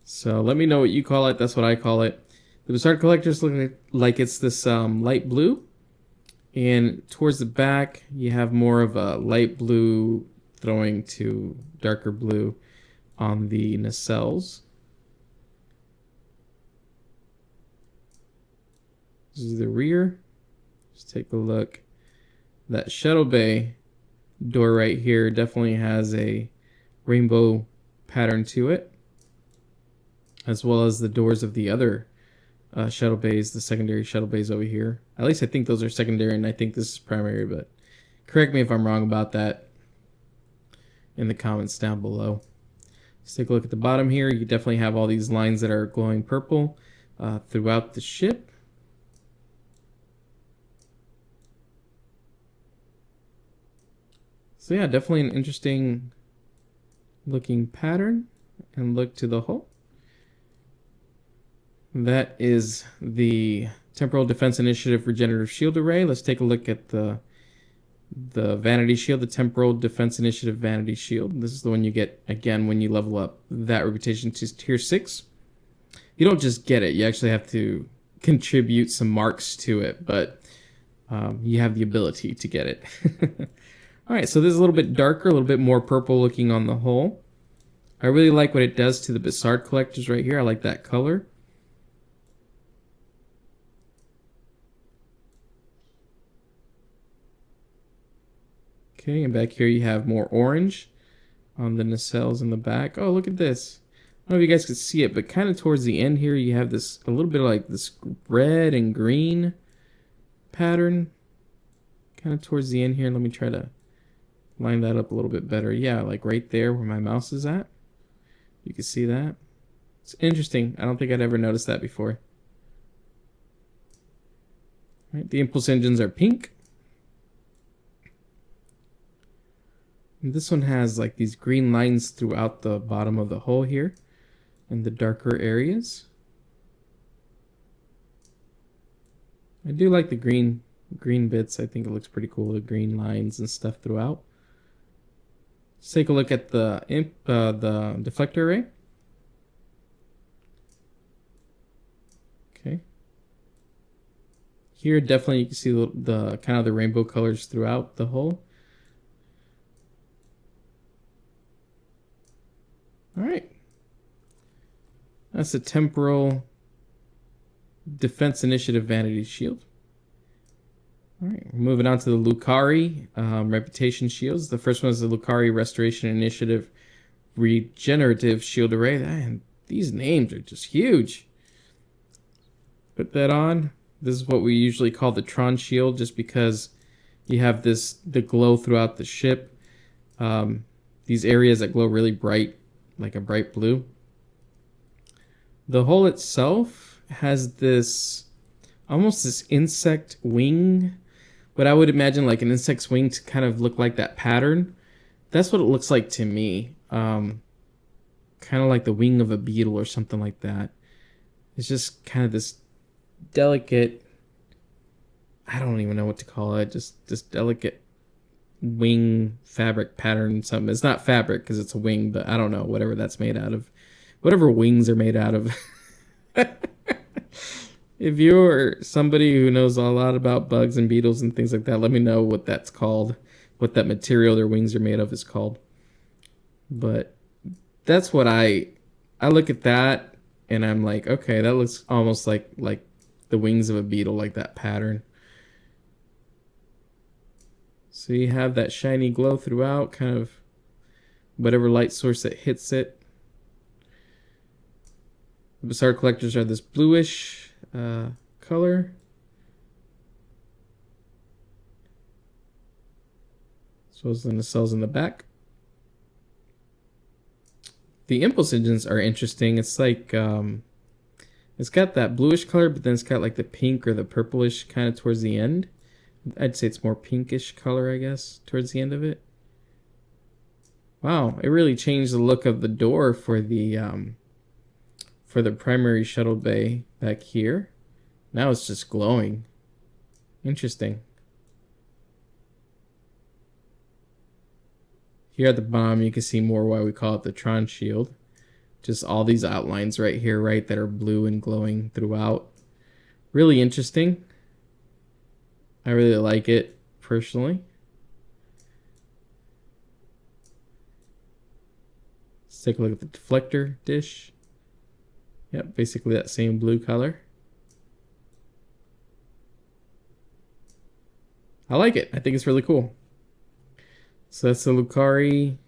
So let me know what you call it. That's what I call it. The Bazaar collectors look like it's this light blue. And towards the back, you have more of a light blue throwing to darker blue on the nacelles. This is the rear. Let's take a look. That shuttle bay door right here definitely has a rainbow pattern to it, as well as the doors of the other shuttle bays, the secondary shuttle bays over here. At least I think those are secondary, and I think this is primary, but correct me if I'm wrong about that in the comments down below. Let's take a look at the bottom here. You definitely have all these lines that are glowing purple throughout the ship. So yeah, definitely an interesting looking pattern and look to the hull. That is the Temporal Defense Initiative Regenerative Shield Array. Let's take a look at the Vanity Shield, the Temporal Defense Initiative Vanity Shield. This is the one you get, again, when you level up that reputation to Tier 6. You don't just get it. You actually have to contribute some marks to it, but you have the ability to get it. All right, so this is a little bit darker, a little bit more purple looking on the hull. I really like what it does to the Bassard collectors right here. I like that color. Okay, and back here you have more orange on the nacelles in the back. Oh, look at this. I don't know if you guys can see it, but kind of towards the end here, you have this, a little bit of like this red and green pattern. Kind of towards the end here. Let me try to line that up a little bit better. Yeah, like right there where my mouse is at. You can see that. It's interesting. I don't think I'd ever noticed that before. All right, the impulse engines are pink. And this one has like these green lines throughout the bottom of the hull here in the darker areas. I do like the green bits. I think it looks pretty cool, the green lines and stuff throughout. Let's take a look at the deflector array. Okay. Here definitely you can see the kind of the rainbow colors throughout the hull. All right. That's a temporal defense initiative vanity shield. All right, we're moving on to the Lukari reputation shields. The first one is the Lukari Restoration Initiative Regenerative Shield Array. Man, these names are just huge. Put that on. This is what we usually call the Tron shield, just because you have the glow throughout the ship. These areas that glow really bright, like a bright blue. The hull itself has this almost this insect wing, but I would imagine like an insect's wing to kind of look like that pattern. That's what it looks like to me. Kind of like the wing of a beetle or something like that. It's just kind of this delicate, I don't even know what to call it, just this delicate wing fabric pattern. Something. It's not fabric because it's a wing, but I don't know, whatever that's made out of. Whatever wings are made out of. If you're somebody who knows a lot about bugs and beetles and things like that, let me know what that's called, what that material their wings are made of is called. But that's what I look at that and I'm like, okay, that looks almost like the wings of a beetle, like that pattern. So you have that shiny glow throughout, kind of whatever light source that hits it. The Bassard collectors are this bluish color. As well as the nacelles in the back. The impulse engines are interesting. It's like it's got that bluish color, but then it's got like the pink or the purplish kind of towards the end. I'd say it's more pinkish color, I guess, towards the end of it. Wow, it really changed the look of the door for the primary shuttle bay back here. Now it's just glowing. Interesting. Here at the bottom, you can see more why we call it the Tron shield. Just all these outlines right here, right, that are blue and glowing throughout. Really interesting. I really like it, personally. Let's take a look at the deflector dish. Yep, basically that same blue color. I like it. I think it's really cool. So that's the Lukari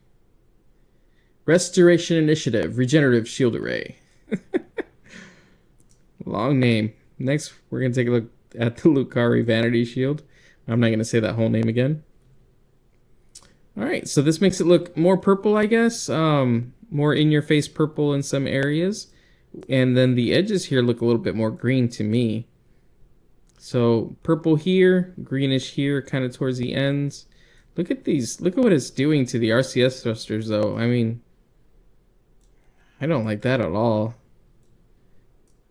Restoration Initiative Regenerative Shield Array. Long name. Next, we're going to take a look at the Lukari Vanity Shield. I'm not going to say that whole name again. Alright, so this makes it look more purple, I guess. More in-your-face purple in some areas. And then the edges here look a little bit more green to me. So purple here, greenish here, kind of towards the ends. Look at these. Look at what it's doing to the RCS thrusters, though. I mean, I don't like that at all.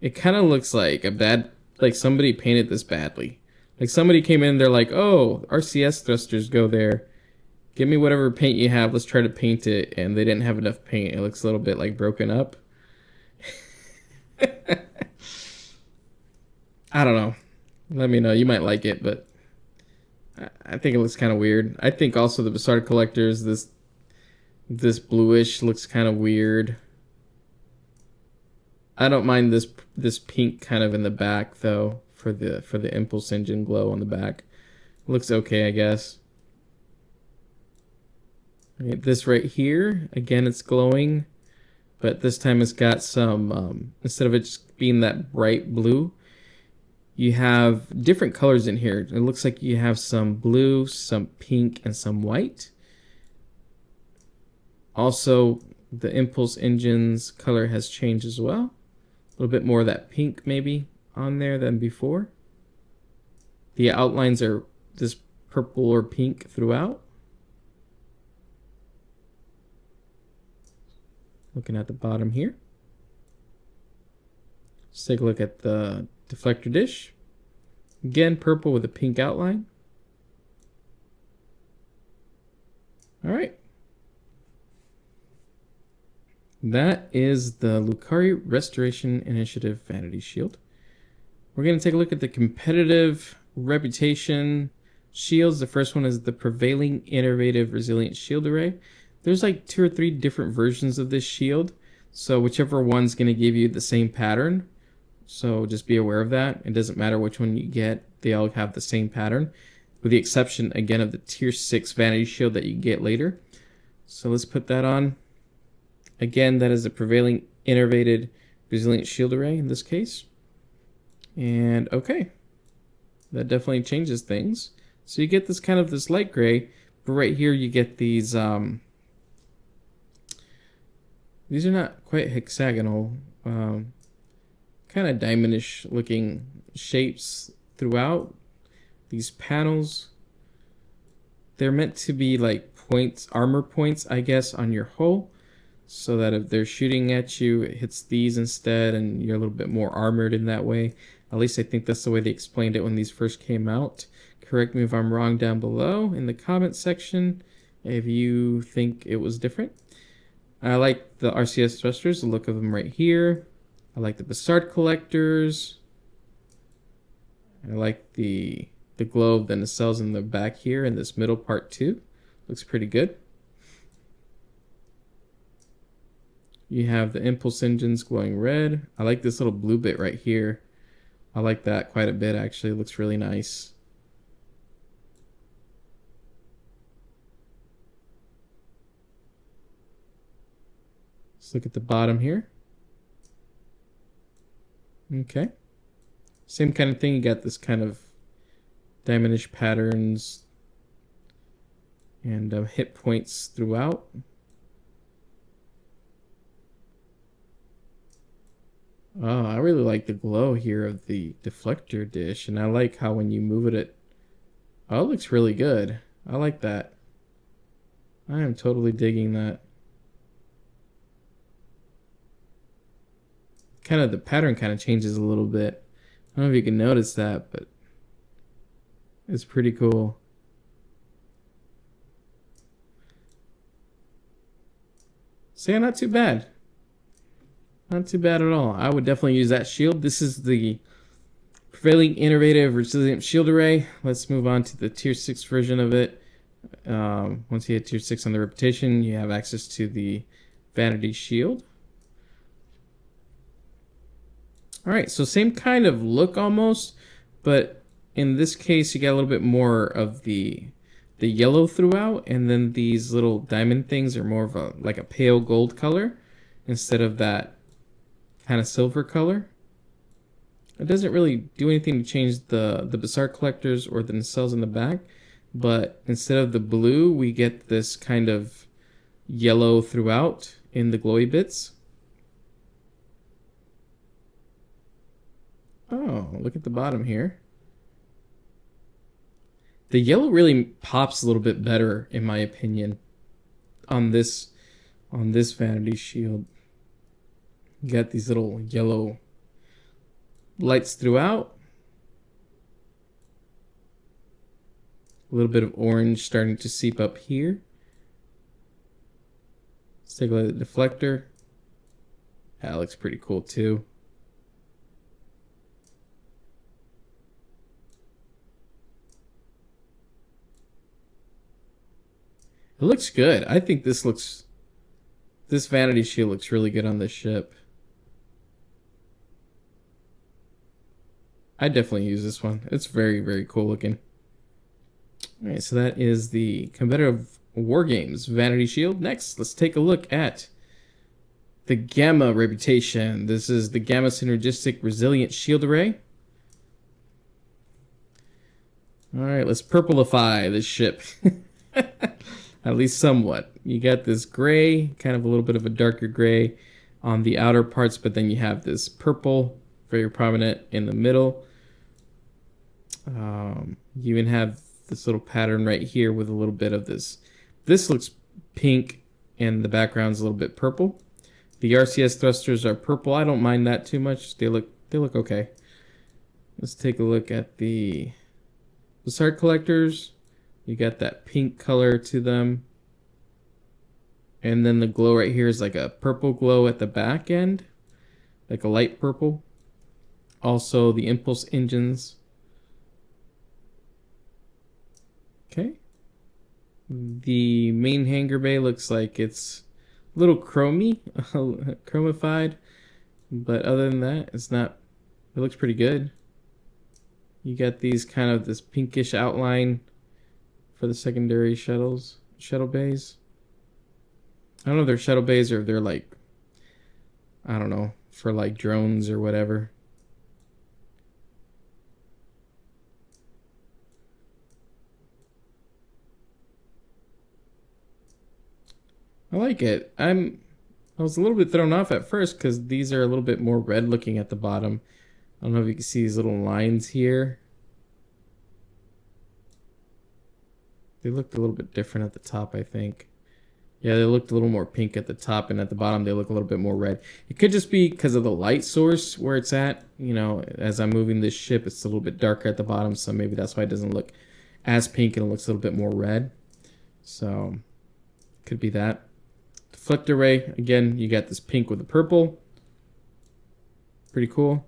It kind of looks like like somebody painted this badly. Like somebody came in, they're like, oh, RCS thrusters go there. Give me whatever paint you have. Let's try to paint it. And they didn't have enough paint. It looks a little bit like broken up. I don't know. Let me know. You might like it, but I think it looks kind of weird. I think also the Bassard collectors, This bluish looks kind of weird. I don't mind this pink kind of in the back though for the impulse engine glow on the back. Looks okay, I guess. Okay, this right here, again, it's glowing, but this time it's got some instead of it just being that bright blue, you have different colors in here. It looks like you have some blue, some pink, and some white. Also, the impulse engine's color has changed as well. A little bit more of that pink maybe on there than before. The outlines are this purple or pink throughout. Looking at the bottom here. Let's take a look at the deflector dish. Again, purple with a pink outline. All right. That is the Lukari Restoration Initiative Vanity Shield. We're going to take a look at the competitive reputation shields. The first one is the Prevailing Innervated Resilient Shield Array. There's like 2 or 3 different versions of this shield, so whichever one's going to give you the same pattern. So just be aware of that. It doesn't matter which one you get, they all have the same pattern, with the exception again of the tier 6 Vanity Shield that you get later. So let's put that on. Again, that is a Prevailing Innervated Resilient Shield Array in this case. And okay, that definitely changes things. So you get this kind of this light gray, but right here you get these are not quite hexagonal, kind of diamondish looking shapes throughout these panels. They're meant to be like points, armor points, I guess, on your hull, so that if they're shooting at you, it hits these instead, and you're a little bit more armored in that way. At least I think that's the way they explained it when these first came out. Correct me if I'm wrong down below in the comment section if you think it was different. I like the RCS thrusters, the look of them right here. I like the Bassard collectors. I like the glow of the nacelles in the back here, and this middle part too. Looks pretty good. You have the impulse engines glowing red. I like this little blue bit right here. I like that quite a bit actually. It looks really nice. Let's look at the bottom here. Okay. Same kind of thing. You got this kind of diamondish patterns and hit points throughout. Oh, I really like the glow here of the deflector dish, and I like how when you move it, oh, it looks really good. I like that. I am totally digging that. Kind of the pattern kind of changes a little bit. I don't know if you can notice that, but it's pretty cool. So yeah, not too bad. Not too bad at all. I would definitely use that shield. This is the Prevailing Innervated Resilient Shield Array. Let's move on to the tier 6 version of it. Once you hit tier 6 on the reputation, you have access to the Vanity Shield. Alright, so same kind of look almost, but in this case you get a little bit more of the yellow throughout, and then these little diamond things are more of a like a pale gold color instead of that kind of silver color. It doesn't really do anything to change the Bassard collectors or the nacelles in the back, but instead of the blue we get this kind of yellow throughout in the glowy bits. Oh, look at the bottom here. The yellow really pops a little bit better, in my opinion, on this Vanity Shield. You got these little yellow lights throughout. A little bit of orange starting to seep up here. Let's take a look at the deflector. That looks pretty cool too. It looks good. I think this looks This Vanity shield looks really good on this ship. I definitely use this one. It's very, very cool looking. Alright, so that is the competitive Wargames Vanity shield. Next, let's take a look at the Gamma reputation. This is the Gamma Synergistic Resilient Shield Array. Alright, let's purplify this ship. At least somewhat. You got this gray, kind of a little bit of a darker gray on the outer parts, but then you have this purple, very prominent in the middle. You even have this little pattern right here with a little bit of this. This looks pink and the background's a little bit purple. The RCS thrusters are purple. I don't mind that too much. They look okay. Let's take a look at the Bassart collectors. You got that pink color to them. And then the glow right here is like a purple glow at the back end, like a light purple. Also the impulse engines. Okay. The main hangar bay looks like it's a little chromy, chromified, but other than that, it looks pretty good. You got these kind of this pinkish outline for the secondary shuttle bays. I don't know if they're shuttle bays or if they're like, I don't know, for like drones or whatever. I like it. I was a little bit thrown off at first because these are a little bit more red looking at the bottom. I don't know if you can see these little lines here. They looked a little bit different at the top, I think. Yeah, they looked a little more pink at the top, and at the bottom they look a little bit more red. It could just be because of the light source where it's at. You know, as I'm moving this ship, it's a little bit darker at the bottom, so maybe that's why it doesn't look as pink and it looks a little bit more red. So, could be that. The flicked array, again, you got this pink with the purple. Pretty cool.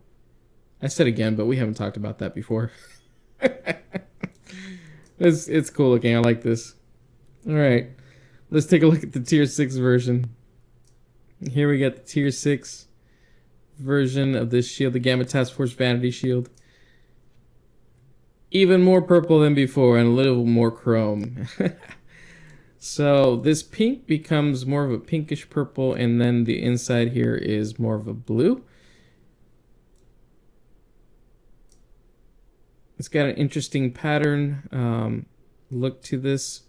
I said again, but we haven't talked about that before. It's cool looking. I like this. Alright. Let's take a look at the Tier 6 version. Here we got the Tier 6 version of this shield, the Gamma Task Force Vanity Shield. Even more purple than before and a little more chrome. So this pink becomes more of a pinkish purple, and then the inside here is more of a blue. It's got an interesting pattern look to this.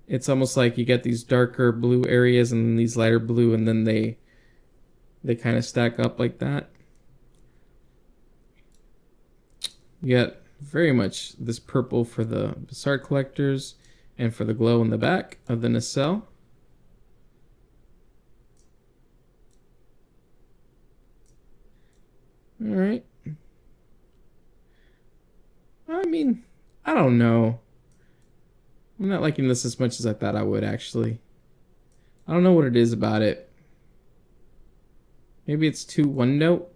It's almost like you get these darker blue areas and then these lighter blue, and then they kind of stack up like that. You got very much this purple for the Bassart collectors and for the glow in the back of the nacelle. All right. I mean, I don't know. I'm not liking this as much as I thought I would, actually. I don't know what it is about it. Maybe it's too one note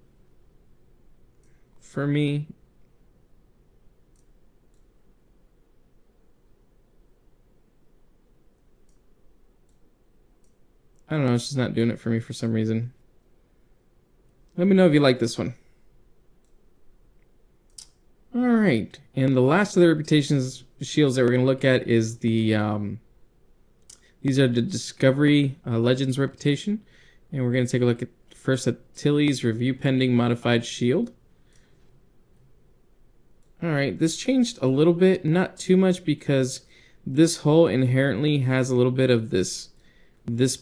for me. I don't know, it's just not doing it for me for some reason. Let me know if you like this one. Alright, and the last of the reputations shields that we're going to look at is the, these are the Discovery Legends reputation. And we're going to take a look at first at Tilly's Review Pending Modified Shield. Alright, this changed a little bit, not too much, because this hull inherently has a little bit of this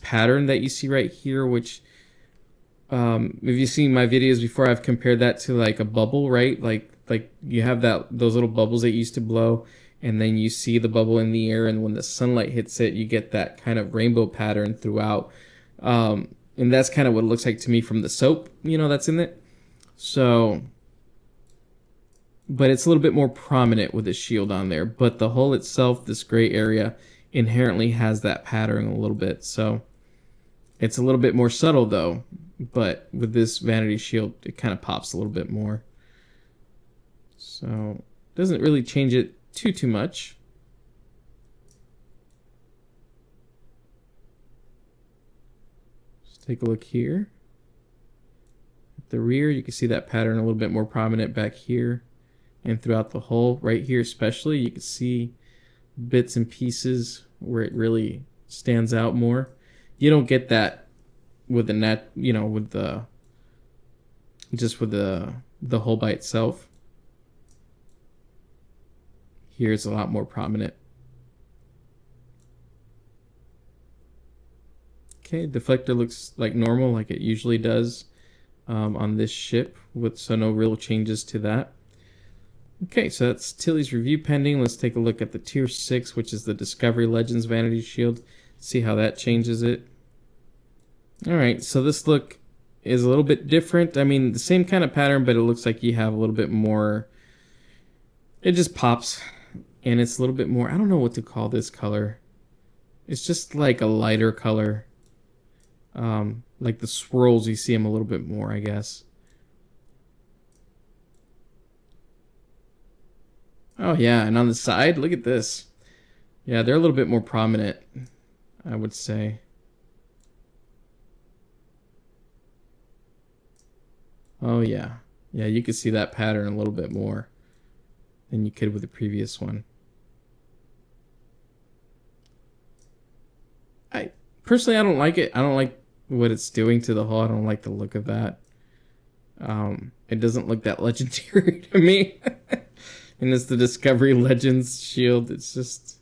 pattern that you see right here, which if you've seen my videos before, I've compared that to like a bubble, right? Like you have those little bubbles that used to blow, and then you see the bubble in the air, and when the sunlight hits it, you get that kind of rainbow pattern throughout. And that's kind of what it looks like to me from the soap, you know, that's in it. So, but it's a little bit more prominent with the shield on there. But the hull itself, this gray area, inherently has that pattern a little bit. So it's a little bit more subtle though. But with this Vanity shield, it kind of pops a little bit more. So doesn't really change it too much. Take a look here. At the rear, you can see that pattern a little bit more prominent back here and throughout the hull. Right here especially, you can see bits and pieces where it really stands out more. You don't get that with the net, you know, with the just with the hull by itself. Here it's a lot more prominent. Okay, deflector looks like normal, like it usually does on this ship, so no real changes to that. Okay, so that's Tilly's review pending. Let's take a look at the Tier 6, which is the Discovery Legends Vanity Shield. See how that changes it. Alright, so this look is a little bit different. I mean, the same kind of pattern, but it looks like you have a little bit more... It just pops, and it's a little bit more... I don't know what to call this color. It's just like a lighter color. Like the swirls, you see them a little bit more, I guess. Oh yeah, and on the side, look at this. Yeah, they're a little bit more prominent, I would say. Oh yeah. Yeah, you can see that pattern a little bit more than you could with the previous one. Personally, I don't like it. I don't like what it's doing to the hull. I don't like the look of that. It doesn't look that legendary to me. And it's the Discovery Legends shield. It's just,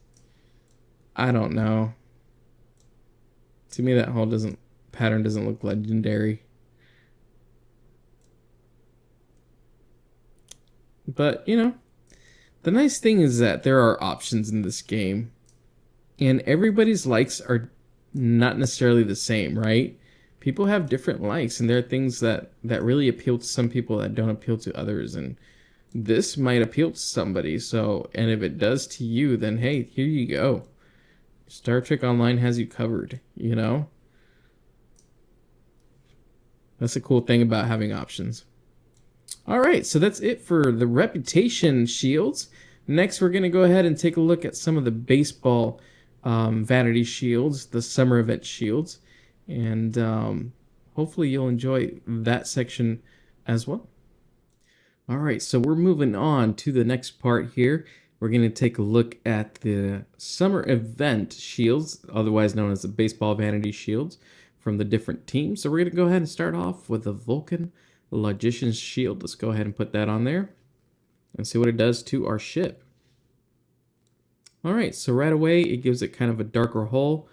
I don't know. To me, that hull pattern doesn't look legendary. But, you know, the nice thing is that there are options in this game. And everybody's likes are not necessarily the same, right? People have different likes, and there are things that really appeal to some people that don't appeal to others. And this might appeal to somebody, so, and if it does to you, then hey, here you go. Star Trek Online has you covered, you know? That's a cool thing about having options. Alright, so that's it for the Reputation shields. Next, we're going to go ahead and take a look at some of the baseball vanity shields, the summer event shields. And hopefully you'll enjoy that section as well. Alright, so we're moving on to the next part here. We're going to take a look at the summer event shields, otherwise known as the baseball vanity shields, from the different teams. So we're going to go ahead and start off with the Vulcan Logicians shield. Let's go ahead and put that on there and see what it does to our ship. Alright, so right away it gives it kind of a darker hull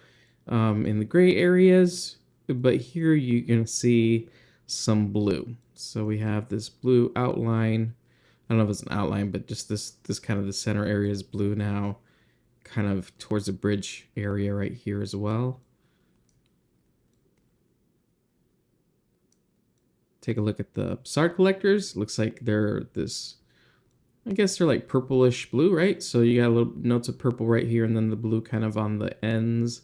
in the gray areas, but here you're going to see some blue. So we have this blue outline. I don't know if it's an outline, but just this kind of the center area is blue now, kind of towards the bridge area right here as well. Take a look at the Psar collectors. Looks like they're this, I guess they're like purplish blue, right? So you got a little notes of purple right here, and then the blue kind of on the ends.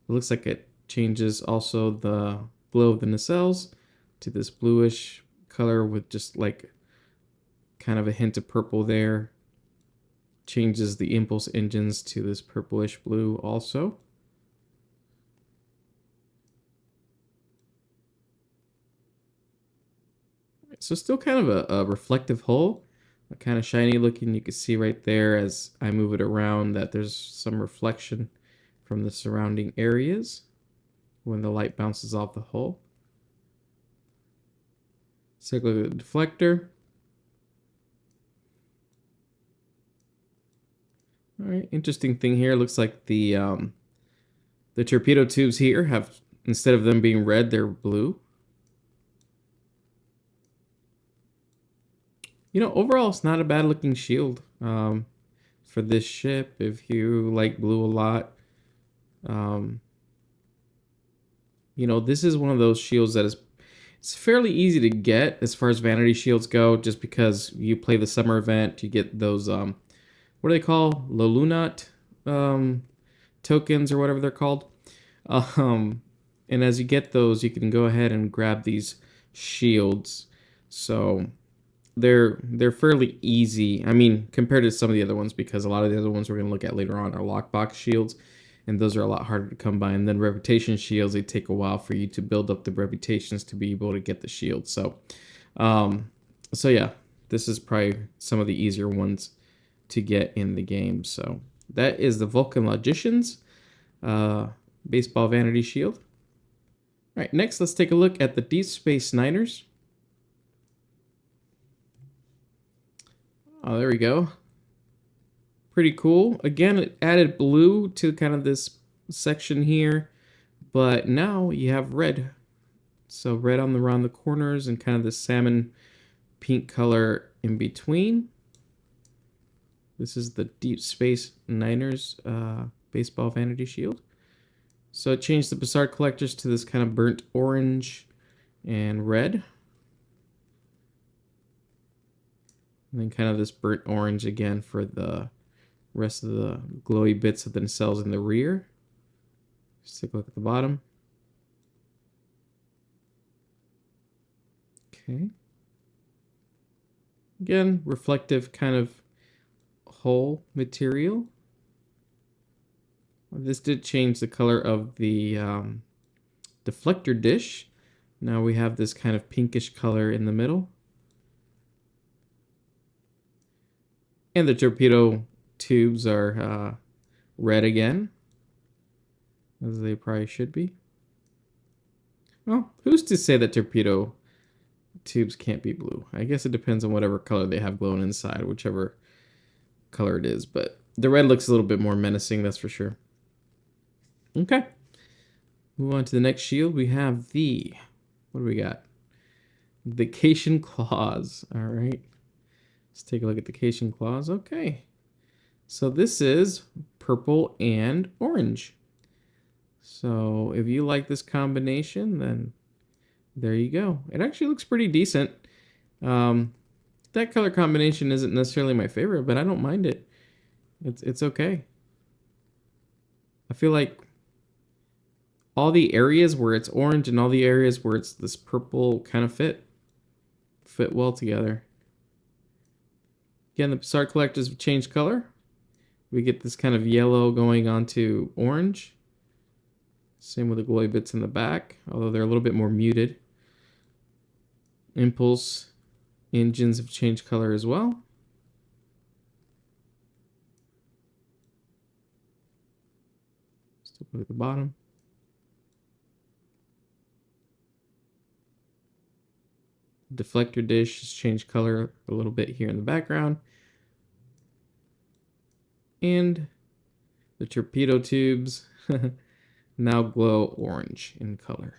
It looks like it changes also the glow of the nacelles to this bluish color with just like kind of a hint of purple there. Changes the impulse engines to this purplish blue also. So still kind of a reflective hull, kind of shiny looking. You can see right there as I move it around that there's some reflection from the surrounding areas when the light bounces off the hull. Let's take a look at the deflector. All right, interesting thing here. Looks like the torpedo tubes here have, instead of them being red, they're blue. You know, overall, it's not a bad looking shield for this ship if you like blue a lot. You know, this is one of those shields that it's fairly easy to get as far as vanity shields go, just because you play the summer event, you get those, what do they call? Lolunat tokens or whatever they're called. And as you get those, you can go ahead and grab these shields. So they're fairly easy. I mean, compared to some of the other ones, because a lot of the other ones we're going to look at later on are lockbox shields. and those are a lot harder to come by. And then reputation shields, they take a while for you to build up the reputations to be able to get the shield. So, so yeah, this is probably some of the easier ones to get in the game. So that is the Vulcan Logicians baseball vanity shield. All right, next let's take a look at the Deep Space Niners. Oh, there we go. Pretty cool. Again, it added blue to kind of this section here, but now you have red. So red around the corners and kind of the salmon pink color in between. This is the Deep Space Niners baseball vanity shield. So it changed the Bazaar collectors to this kind of burnt orange and red. And then kind of this burnt orange again for the rest of the glowy bits of the nacelles in the rear. Just take a look at the bottom. Okay. Again, reflective kind of hull material. This did change the color of the deflector dish. Now we have this kind of pinkish color in the middle. And the torpedo tubes are red again, as they probably should be. Well, who's to say that torpedo tubes can't be blue? I guess it depends on whatever color they have glowing inside, whichever color it is. But the red looks a little bit more menacing, that's for sure. Okay. Move on to the next shield. We have the, what do we got? The Caitian claws. All right. Let's take a look at the Caitian claws. Okay. So this is purple and orange. So if you like this combination, then there you go. It actually looks pretty decent. That color combination isn't necessarily my favorite, but I don't mind it. It's okay. I feel like all the areas where it's orange and all the areas where it's this purple kind of fit well together. Again, the Bazaar collectors have changed color. We get this kind of yellow going onto orange. Same with the glowy bits in the back, although they're a little bit more muted. Impulse engines have changed color as well. Still look at the bottom. Deflector dish has changed color a little bit here in the background. And the torpedo tubes now glow orange in color.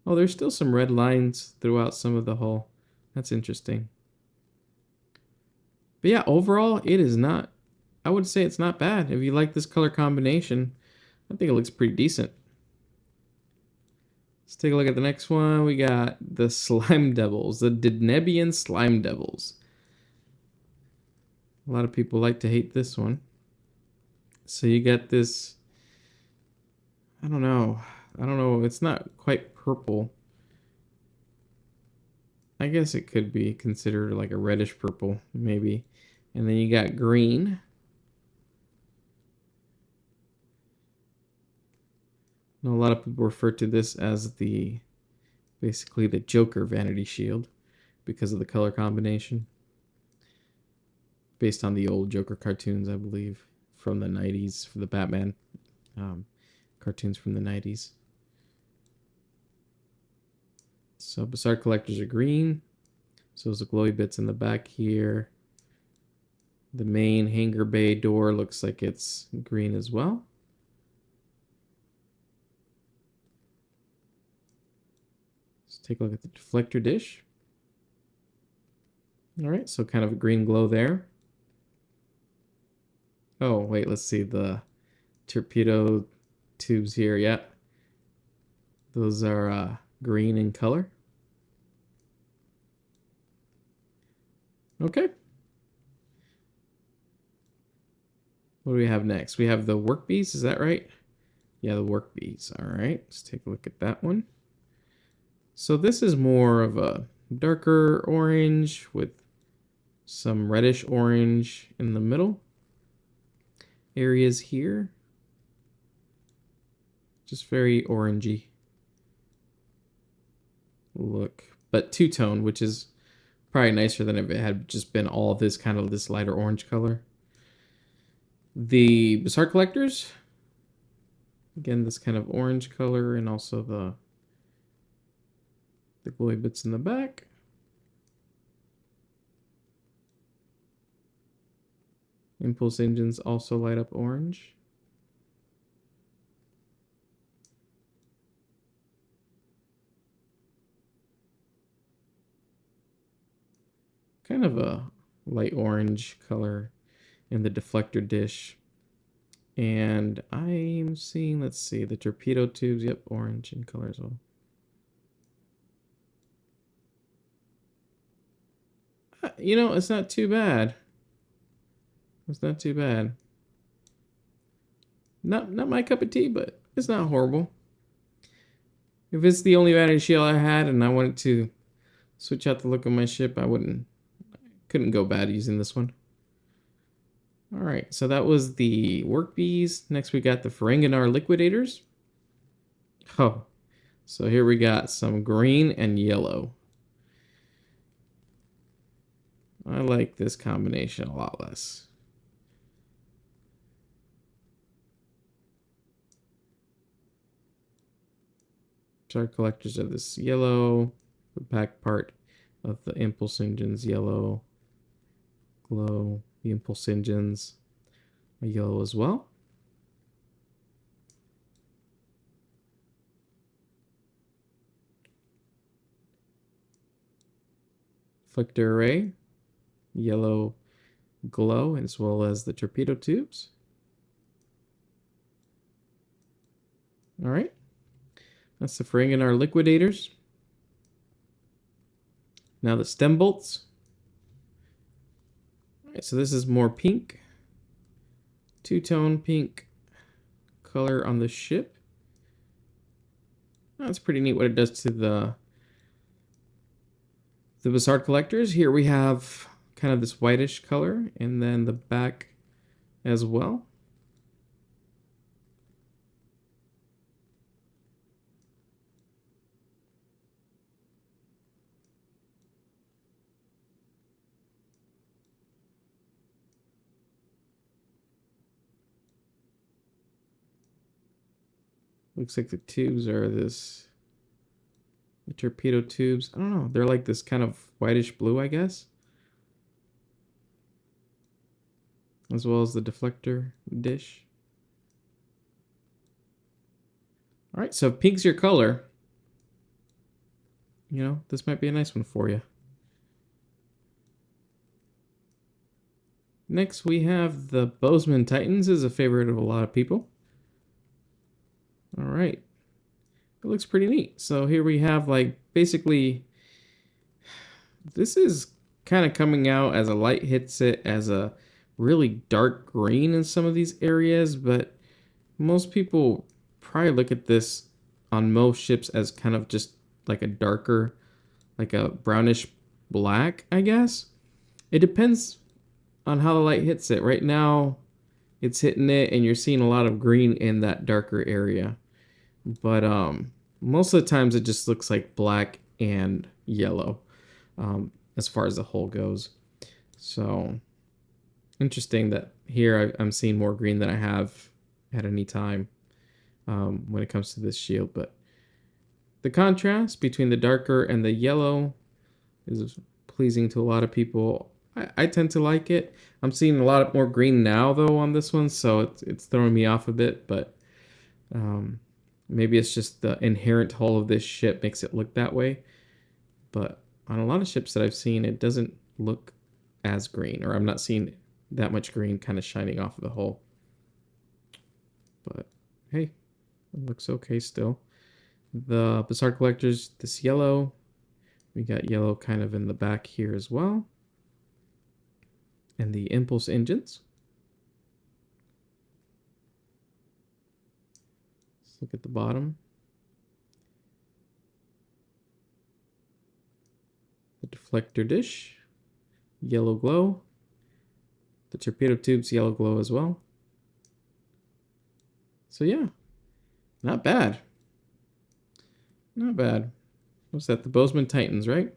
Oh, there's still some red lines throughout some of the hull. That's interesting. But yeah, overall, it is not, I would say it's not bad. If you like this color combination, I think it looks pretty decent. Let's take a look at the next one. We got the Slime Devils, the Denebian Slime Devils. A lot of people like to hate this one. So you got this, I don't know, it's not quite purple. I guess it could be considered like a reddish purple, maybe. And then you got green. And a lot of people refer to this as basically the Joker vanity shield because of the color combination. Based on the old Joker cartoons, I believe, from the 90s, for the Batman cartoons from the 90s. So Bazaar collectors are green. So there's the glowy bits in the back here. The main hangar bay door looks like it's green as well. Let's take a look at the deflector dish. All right, so kind of a green glow there. Oh, wait, let's see the torpedo tubes here. Yeah, those are green in color. Okay. What do we have next? We have the Workbees, is that right? Yeah, the Workbees. All right, let's take a look at that one. So this is more of a darker orange with some reddish orange in the middle. areas here. Just very orangey look, but two-tone, which is probably nicer than if it had just been all this kind of this lighter orange color. The Bazaar Collectors, again, this kind of orange color, and also the glowy bits in the back. Impulse engines also light up orange. Kind of a light orange color in the deflector dish. And I'm seeing, let's see, the torpedo tubes, yep, orange in color as well. You know, it's not too bad. It's not too bad. Not my cup of tea, but it's not horrible. If it's the only Vanity shield I had and I wanted to switch out the look of my ship, couldn't go bad using this one. All right, so that was the Workbees. Next we got the Ferenginar Liquidators. Oh, so here we got some green and yellow. I like this combination a lot less. Star collectors are this yellow, the back part of the impulse engines yellow, glow. The impulse engines are yellow as well. Deflector array, yellow glow, as well as the torpedo tubes. All right. That's the Ferenginar Liquidators. Now the Stembolts. All right, so this is more pink. Two-tone pink color on the ship. That's pretty neat what it does to the Bazaar Collectors. Here we have kind of this whitish color, and then the back as well. Looks like the tubes are the torpedo tubes. I don't know. They're like this kind of whitish blue, I guess. As well as the deflector dish. All right, so if pink's your color, you know, this might be a nice one for you. Next, we have the Bozeman Titans, is a favorite of a lot of people. All right. It looks pretty neat. So here we have, like, basically, this is kind of coming out as a light hits it as a really dark green in some of these areas, but most people probably look at this on most ships as kind of just like a darker, like a brownish black, I guess. It depends on how the light hits it. Right now, it's hitting it and you're seeing a lot of green in that darker area. But most of the times it just looks like black and yellow as far as the hull goes. So interesting that here I'm seeing more green than I have at any time when it comes to this shield. But the contrast between the darker and the yellow is pleasing to a lot of people. I tend to like it. I'm seeing a lot more green now, though, on this one, so it's throwing me off a bit, but maybe it's just the inherent hull of this ship makes it look that way. But on a lot of ships that I've seen, it doesn't look as green, or I'm not seeing that much green kind of shining off of the hull. But hey, it looks okay still. The Bazaar Collectors, this yellow. We got yellow kind of in the back here as well. And the impulse engines. Let's look at the bottom. The deflector dish, yellow glow. The torpedo tubes, yellow glow as well. So yeah, not bad. Not bad. What's that? The Bozeman Titans, right?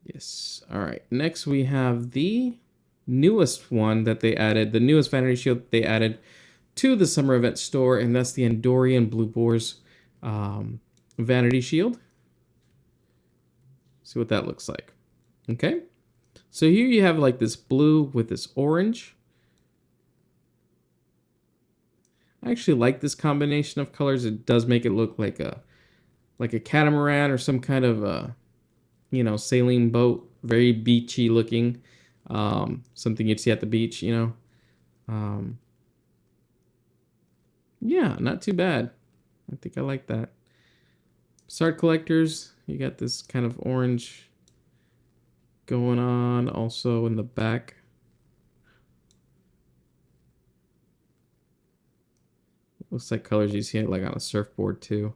Yes. All right. Next we have the newest one that they added, the newest Vanity Shield they added to the summer event store, and that's the Andorian Blue Boars Vanity Shield. See what that looks like. Okay. So here you have like this blue with this orange. I actually like this combination of colors. It does make it look like a catamaran or some kind of a, you know, sailing boat. Very beachy looking. Something you'd see at the beach, you know. Yeah, not too bad. I think I like that. Sard collectors, you got this kind of orange going on also in the back. Looks like colors you see it like on a surfboard too.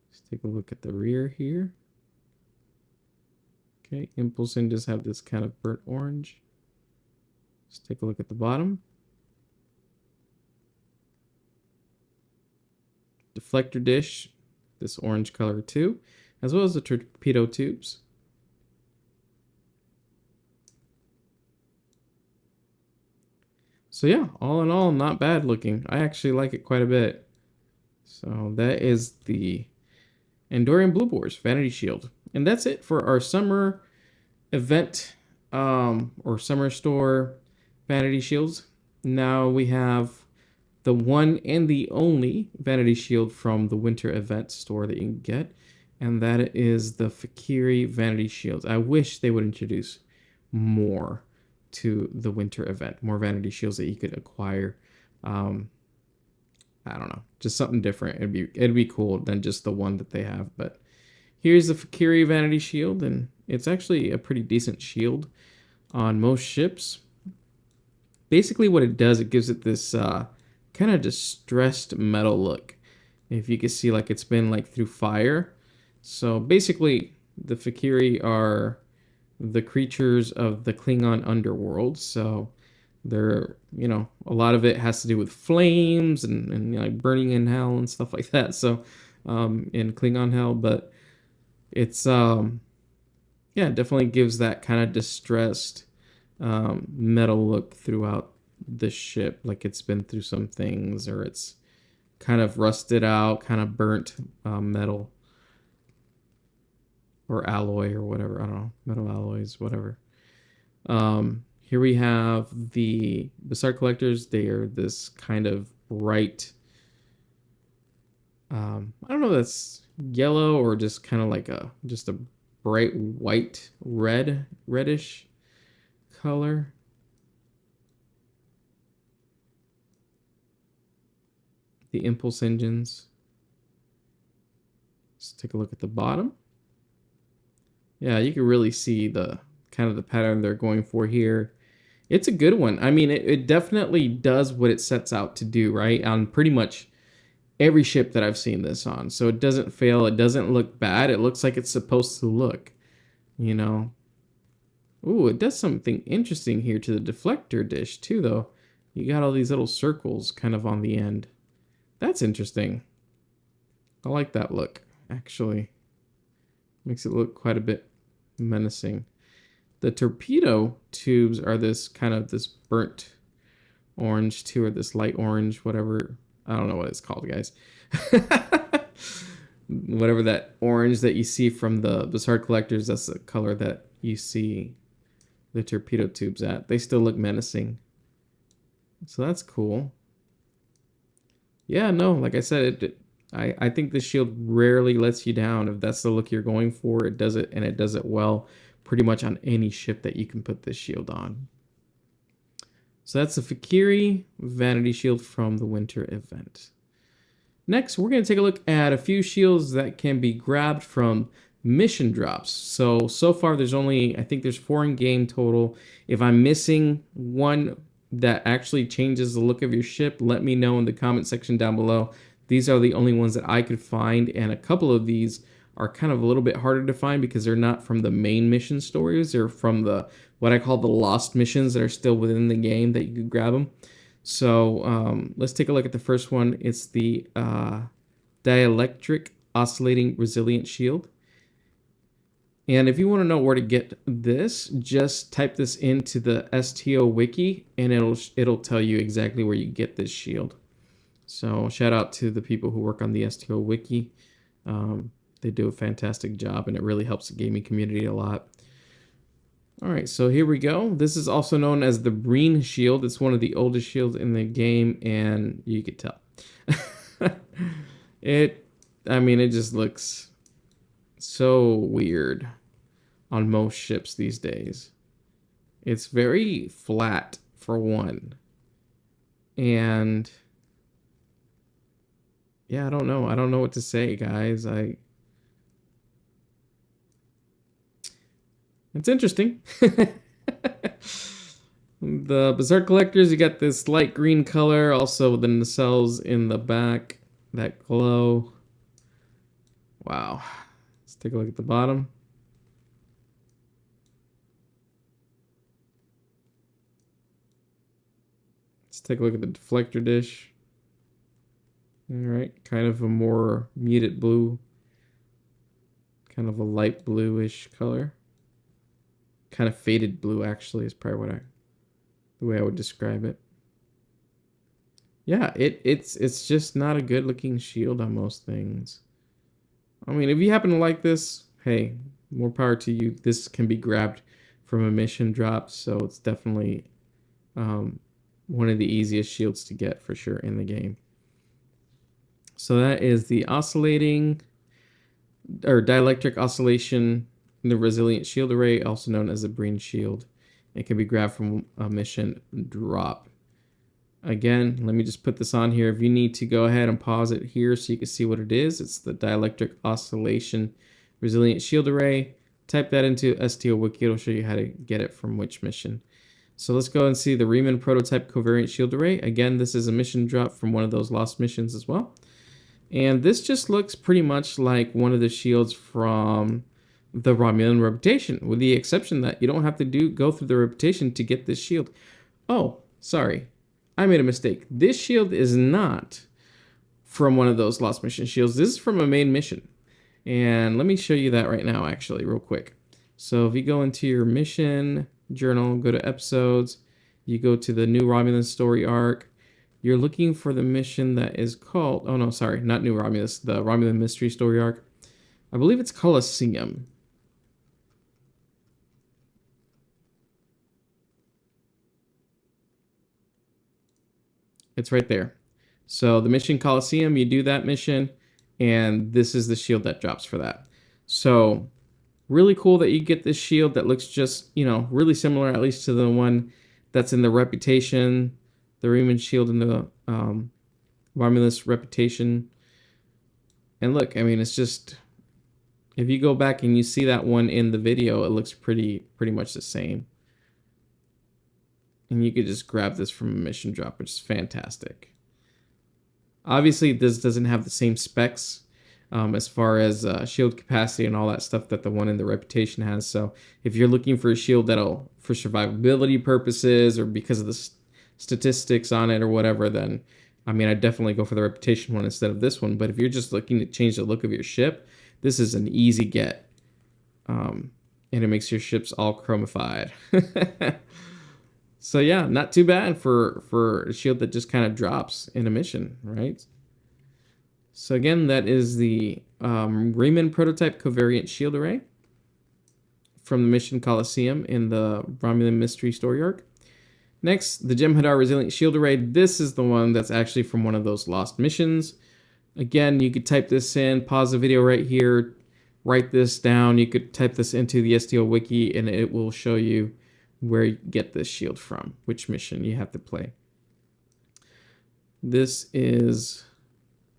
Let's take a look at the rear here. Okay, impulse hinges have this kind of burnt orange. Let's take a look at the bottom. Deflector dish, this orange color too, as well as the torpedo tubes. So yeah, all in all, not bad looking. I actually like it quite a bit. So that is the Andorian Blue Boars Vanity Shield. And that's it for our summer event or summer store Vanity Shields. Now we have the one and the only Vanity Shield from the winter event store that you can get, and that is the Fek'Ihri Vanity Shields. I wish they would introduce more to the winter event, more Vanity Shields that you could acquire. I don't know, just something different. It'd be cool than just the one that they have. But here's the Fek'Ihri Vanity Shield, and it's actually a pretty decent shield on most ships. Basically, what it does, it gives it this kind of distressed metal look. If you can see, like it's been like through fire. So basically, the Fek'Ihri are the creatures of the Klingon underworld. So they're, you know, a lot of it has to do with flames and like burning in hell and stuff like that. So in Klingon hell, but it's yeah, it definitely gives that kind of distressed metal look throughout the ship, like it's been through some things, or it's kind of rusted out, kind of burnt metal or alloy or whatever. I don't know, metal alloys, whatever. Here we have the Sard collectors. They are this kind of bright, I don't know if that's yellow or just kind of like just a bright white reddish color. The impulse engines. Let's take a look at the bottom. Yeah, you can really see the kind of the pattern they're going for here. It's a good one. I mean, it definitely does what it sets out to do, right? On pretty much every ship that I've seen this on. So it doesn't fail. It doesn't look bad. It looks like it's supposed to look, you know. Ooh, it does something interesting here to the deflector dish too, though. You got all these little circles kind of on the end. That's interesting. I like that look, actually. Makes it look quite a bit menacing. The torpedo tubes are this kind of this burnt orange too, or this light orange, whatever. I don't know what it's called, guys. Whatever that orange that you see from the Sard collectors, that's the color that you see the torpedo tubes at. They still look menacing. So that's cool. Yeah, no, like I said, I think this shield rarely lets you down. If that's the look you're going for, it does it, and it does it well pretty much on any ship that you can put this shield on. So that's the Fek'Ihri Vanity Shield from the winter event. Next, we're going to take a look at a few shields that can be grabbed from mission drops. So far there's only, I think there's 4 in game total. If I'm missing one that actually changes the look of your ship, let me know in the comment section down below. These are the only ones that I could find, and a couple of these are kind of a little bit harder to find because they're not from the main mission stories. They're from the what I call the lost missions that are still within the game that you could grab them. So let's take a look at the first one. It's the Dielectric Oscillating Resilient Shield. And if you want to know where to get this, just type this into the STO wiki and it'll tell you exactly where you get this shield. So shout out to the people who work on the STO wiki. They do a fantastic job and it really helps the gaming community a lot. All right, so here we go. This is also known as the Breen shield. It's one of the oldest shields in the game, and you could tell. It just looks so weird on most ships these days. It's very flat for one. And yeah, I don't know. I don't know what to say, guys. It's interesting. The Berserk Collectors, you got this light green color, also the nacelles in the back that glow. Wow. Let's take a look at the bottom. Let's take a look at the deflector dish. All right, kind of a more muted blue, kind of a light bluish color. Kind of faded blue, actually, is probably the way I would describe it. Yeah, it's just not a good looking shield on most things. I mean, if you happen to like this, hey, more power to you. This can be grabbed from a mission drop, so it's definitely one of the easiest shields to get for sure in the game. So that is the oscillating or dielectric oscillation, the resilient shield array, also known as the Breen shield. It can be grabbed from a mission drop. Again, let me just put this on here. If you need to go ahead and pause it here so you can see what it is. It's the dielectric oscillation resilient shield array. Type that into STO wiki. It'll show you how to get it from which mission. So let's go and see the Reman prototype covariant shield array. Again, this is a mission drop from one of those lost missions as well. And this just looks pretty much like one of the shields from the Romulan reputation, with the exception that you don't have to go through the reputation to get this shield. Oh, sorry. I made a mistake. This shield is not from one of those lost mission shields. This is from a main mission. And let me show you that right now, actually, real quick. So if you go into your mission journal, go to episodes, you go to the new Romulan story arc, you're looking for the mission that is called, oh no, sorry, not New Romulus, the Romulan mystery story arc. I believe it's Colosseum. It's right there. So the mission Colosseum, you do that mission, and this is the shield that drops for that. So really cool that you get this shield that looks just, really similar, at least to the one that's in the reputation, the Reman shield in the Romulus reputation. And look, I mean, it's just, if you go back and you see that one in the video, it looks pretty much the same. And you could just grab this from a mission drop, which is fantastic. Obviously, this doesn't have the same specs as far as shield capacity and all that stuff that the one in the reputation has. So if you're looking for a shield that'll, for survivability purposes or because of the statistics on it or whatever, then, I mean, I'd definitely go for the reputation one instead of this one. But if you're just looking to change the look of your ship, this is an easy get. And it makes your ships all chromified. So yeah, not too bad for a shield that just kind of drops in a mission, right? So again, that is the Reman prototype covariant shield array from the mission Colosseum in the Romulan mystery story arc. Next, the Jem'Hadar resilient shield array. This is the one that's actually from one of those lost missions. Again, you could type this in, pause the video right here, write this down. You could type this into the STO wiki and it will show you where you get this shield from, which mission you have to play. This is,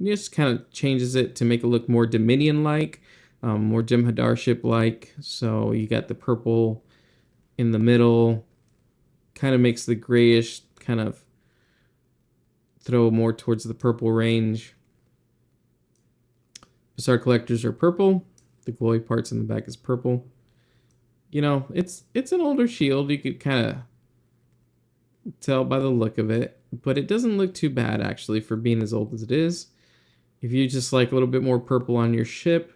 just kind of changes it to make it look more Dominion-like, more Jem'Hadar ship-like. So you got the purple in the middle, kind of makes the grayish kind of throw more towards the purple range. Berserk Collectors are purple. The glowy parts in the back is purple. It's an older shield. You could kind of tell by the look of it. but it doesn't look too bad actually for being as old as it is. If you just like a little bit more purple on your ship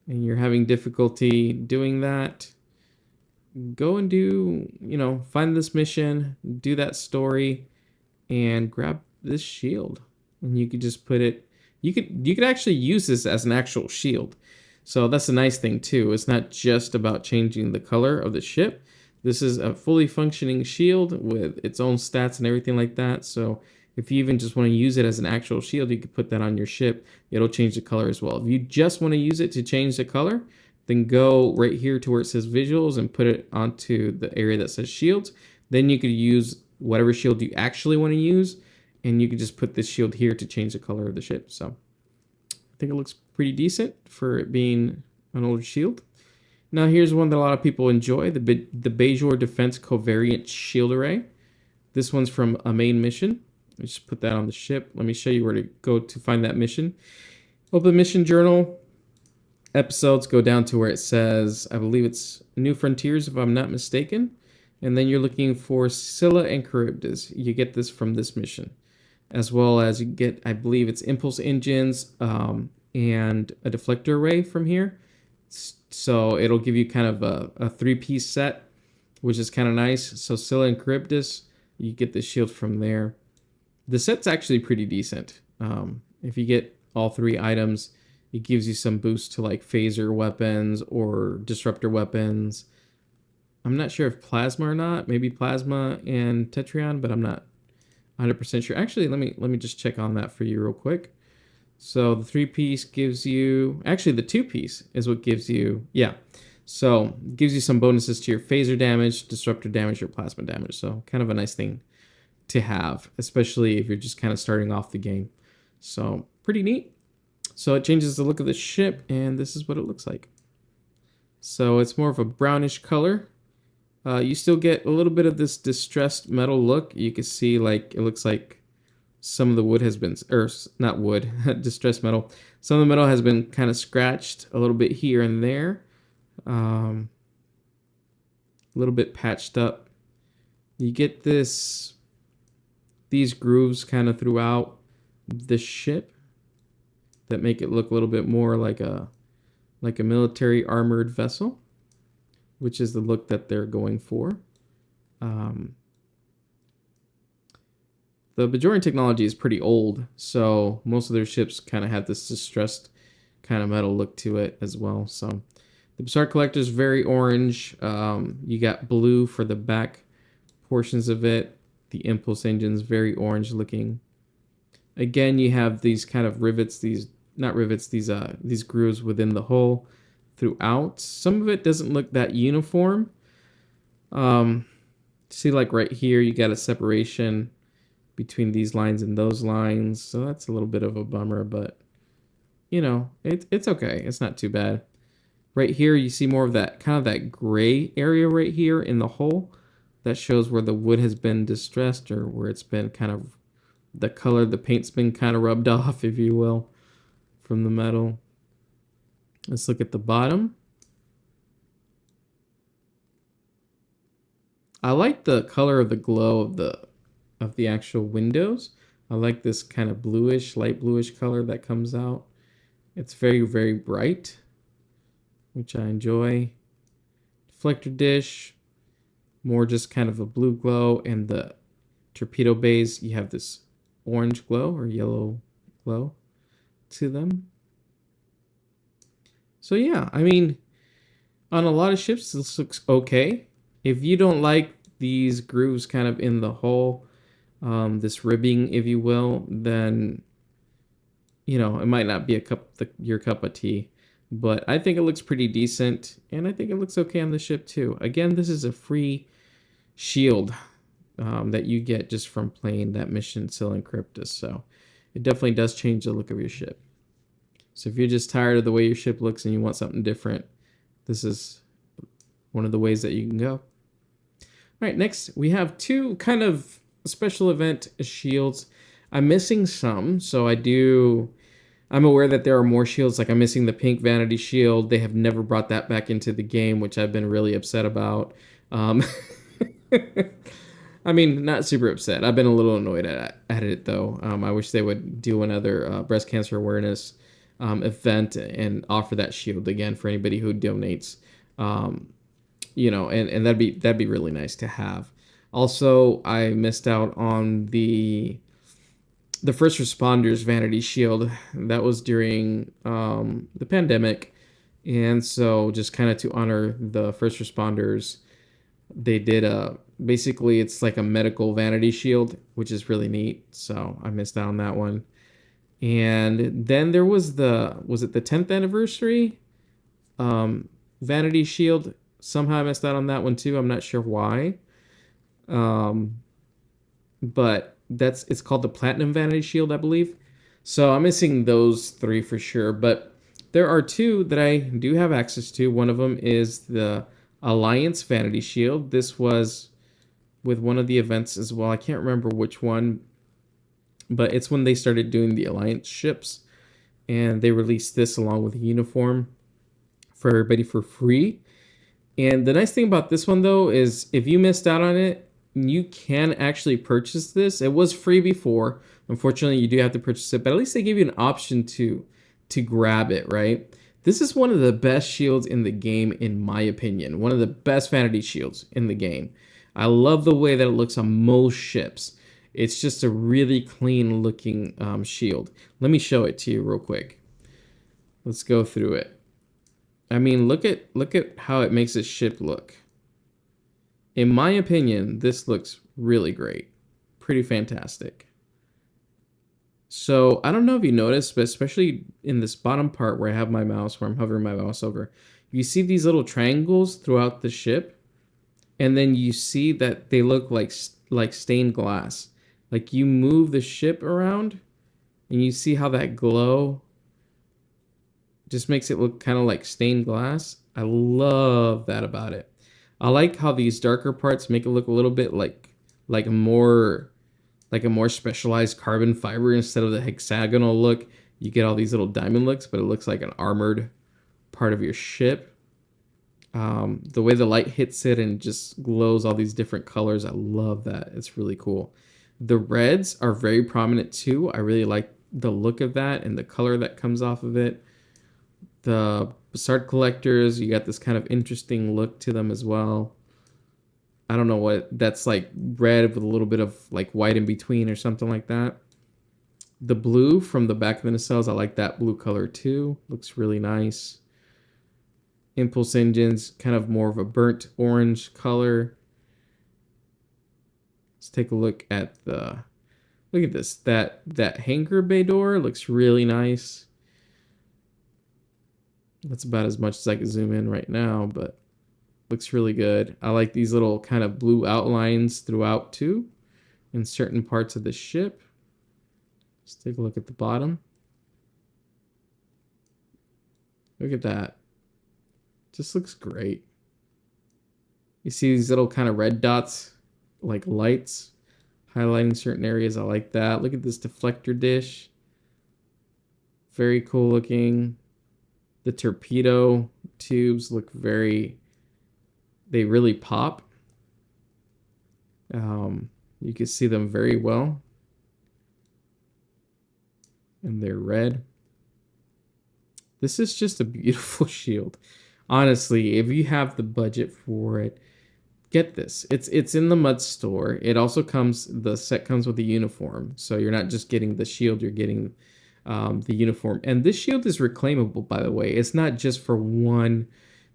and you're having difficulty doing that, go and do, find this mission, do that story, and grab this shield. And you could just put it, you could actually use this as an actual shield. So that's a nice thing too. It's not just about changing the color of the ship. This is a fully functioning shield with its own stats and everything like that. So if you even just want to use it as an actual shield, you could put that on your ship. It'll change the color as well. If you just want to use it to change the color, then go right here to where it says visuals and put it onto the area that says shields. Then you could use whatever shield you actually want to use, and you could just put this shield here to change the color of the ship. So I think it looks pretty decent for it being an older shield. Now here's one that a lot of people enjoy, the Bajor Defense Covariant Shield Array. This one's from a main mission. Let's just put that on the ship. Let me show you where to go to find that mission. Open mission journal. Episodes, go down to where it says, I believe it's New Frontiers if I'm not mistaken. And then you're looking for Scylla and Charybdis. You get this from this mission. As well as you get, I believe it's Impulse Engines and a Deflector Array from here. So it'll give you kind of a three-piece set, which is kind of nice. So Scylla and Charybdis, you get the shield from there. The set's actually pretty decent. If you get all three items, it gives you some boost to like phaser weapons or disruptor weapons. I'm not sure if plasma or not. Maybe plasma and Tetrion, but I'm not 100% sure. Actually, let me just check on that for you real quick. So the 3-piece gives you, actually the 2-piece is what gives you, yeah. So it gives you some bonuses to your phaser damage, disruptor damage, or plasma damage. So kind of a nice thing to have, especially if you're just kind of starting off the game. So pretty neat. So it changes the look of the ship, and this is what it looks like. So it's more of a brownish color. You still get a little bit of this distressed metal look. You can see like it looks like some of the wood has been, or not wood, distressed metal. Some of the metal has been kind of scratched a little bit here and there. A little bit patched up. You get these grooves kind of throughout the ship that make it look a little bit more like a military armored vessel, which is the look that they're going for. The Bajorian technology is pretty old, so most of their ships kind of have this distressed kind of metal look to it as well. So the Bazaar Collector is very orange. You got blue for the back portions of it. The Impulse Engine's very orange looking. Again, you have these kind of rivets, these grooves within the hull throughout. Some of it doesn't look that uniform. See, like right here, you got a separation between these lines and those lines, so that's a little bit of a bummer, but it's okay. It's not too bad. Right here, you see more of that kind of that gray area right here in the hull. That shows where the wood has been distressed, or where it's been kind of the color, the paint's been kind of rubbed off, if you will, from the metal. Let's look at the bottom. I like the color of the glow of the actual windows. I like this kind of bluish, light bluish color that comes out. It's very, very bright, which I enjoy. Deflector dish, more just kind of a blue glow, and the torpedo bays, you have this orange glow or yellow glow to them. So yeah, I mean, on a lot of ships, this looks okay. If you don't like these grooves kind of in the hull, this ribbing, if you will, then, it might not be your cup of tea. But I think it looks pretty decent, and I think it looks okay on the ship too. Again, this is a free shield that you get just from playing that mission, Scylla and Charybdis. So it definitely does change the look of your ship. So if you're just tired of the way your ship looks and you want something different, this is one of the ways that you can go. All right, next we have two kind of special event shields. I'm missing some, so I'm aware that there are more shields. Like I'm missing the pink Vanity shield. They have never brought that back into the game, which I've been really upset about. I mean, not super upset. I've been a little annoyed at it though. I wish they would do another breast cancer awareness event and offer that shield again for anybody who donates. You know, and that'd be really nice to have. Also, I missed out on the first responders Vanity Shield. That was during the pandemic, and so just kind of to honor the first responders, they did basically it's like a medical Vanity Shield, which is really neat. So I missed out on that one. And then there was it the 10th anniversary Vanity Shield. Somehow I missed out on that one too. I'm not sure why. But it's called the Platinum Vanity Shield, I believe. So I'm missing those three for sure. But there are two that I do have access to. One of them is the Alliance Vanity Shield. This was with one of the events as well. I can't remember which one, but it's when they started doing the Alliance ships, and they released this along with a uniform for everybody for free. And the nice thing about this one though is if you missed out on it, you can actually purchase this. It was free before. Unfortunately, you do have to purchase it, but at least they give you an option to grab it, right? This is one of the best shields in the game, in my opinion. One of the best Vanity shields in the game. I love the way that it looks on most ships. It's just a really clean looking shield. Let me show it to you real quick. Let's go through it. I mean, look at how it makes this ship look. In my opinion, this looks really great. Pretty fantastic. So, I don't know if you noticed, but especially in this bottom part where I have my mouse, where I'm hovering my mouse over, you see these little triangles throughout the ship, and then you see that they look like stained glass. Like you move the ship around, and you see how that glow just makes it look kind of like stained glass. I love that about it. I like how these darker parts make it look a little bit like a more specialized carbon fiber instead of the hexagonal look. You get all these little diamond looks, but it looks like an armored part of your ship. The way the light hits it and just glows all these different colors, I love that. It's really cool. The reds are very prominent too. I really like the look of that and the color that comes off of it. The Bassard collectors, you got this kind of interesting look to them as well. I don't know what that's like, red with a little bit of like white in between or something like that. The blue from the back of the nacelles, I like that blue color too. Looks really nice. Impulse engines, kind of more of a burnt orange color. Let's take a look at look at this. That hangar bay door looks really nice. That's about as much as I can zoom in right now, but looks really good. I like these little kind of blue outlines throughout too, in certain parts of the ship. Let's take a look at the bottom. Look at that. Just looks great. You see these little kind of red dots, like lights, highlighting certain areas. I like that. Look at this deflector dish. Very cool looking. The torpedo tubes look they really pop. You can see them very well. And they're red. This is just a beautiful shield. Honestly, if you have the budget for it, get this. It's in the MUD store. It also the set comes with a uniform. So you're not just getting the shield, you're getting the uniform. And this shield is reclaimable, by the way. It's not just for one.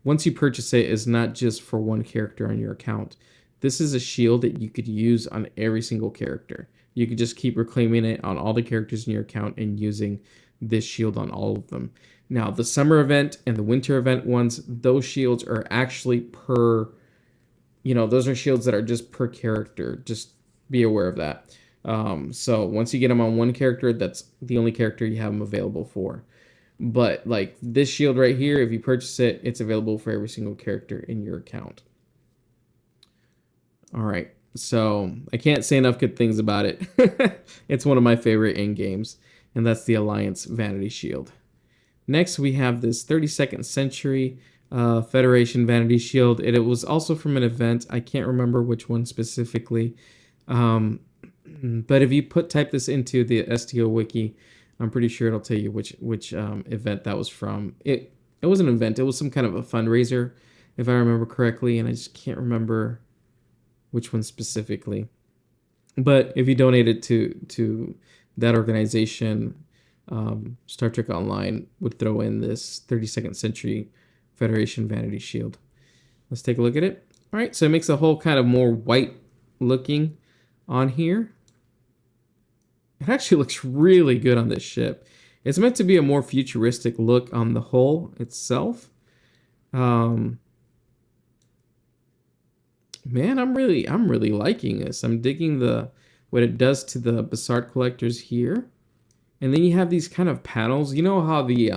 Once you purchase it, it's not just for one character on your account. This is a shield that you could use on every single character. You could just keep reclaiming it on all the characters in your account and using this shield on all of them. Now, the summer event and the winter event ones, those shields are actually per, those are shields that are just per character. Just be aware of that. So once you get them on one character, that's the only character you have them available for. But like this shield right here, if you purchase it, it's available for every single character in your account. All right. So I can't say enough good things about it. It's one of my favorite in games, and that's the Alliance Vanity Shield. Next, we have this 32nd Century Federation Vanity Shield. It was also from an event. I can't remember which one specifically. But if you type this into the STO wiki, I'm pretty sure it'll tell you which event that was from. It was an event. It was some kind of a fundraiser, if I remember correctly, and I just can't remember which one specifically. But if you donate it to that organization, Star Trek Online would throw in this 32nd Century Federation Vanity Shield. Let's take a look at it. All right, so it makes the whole kind of more white looking on here. It actually looks really good on this ship. It's meant to be a more futuristic look on the hull itself. Man, I'm really liking this. I'm digging what it does to the Basart collectors here. And then you have these kind of panels. You know how the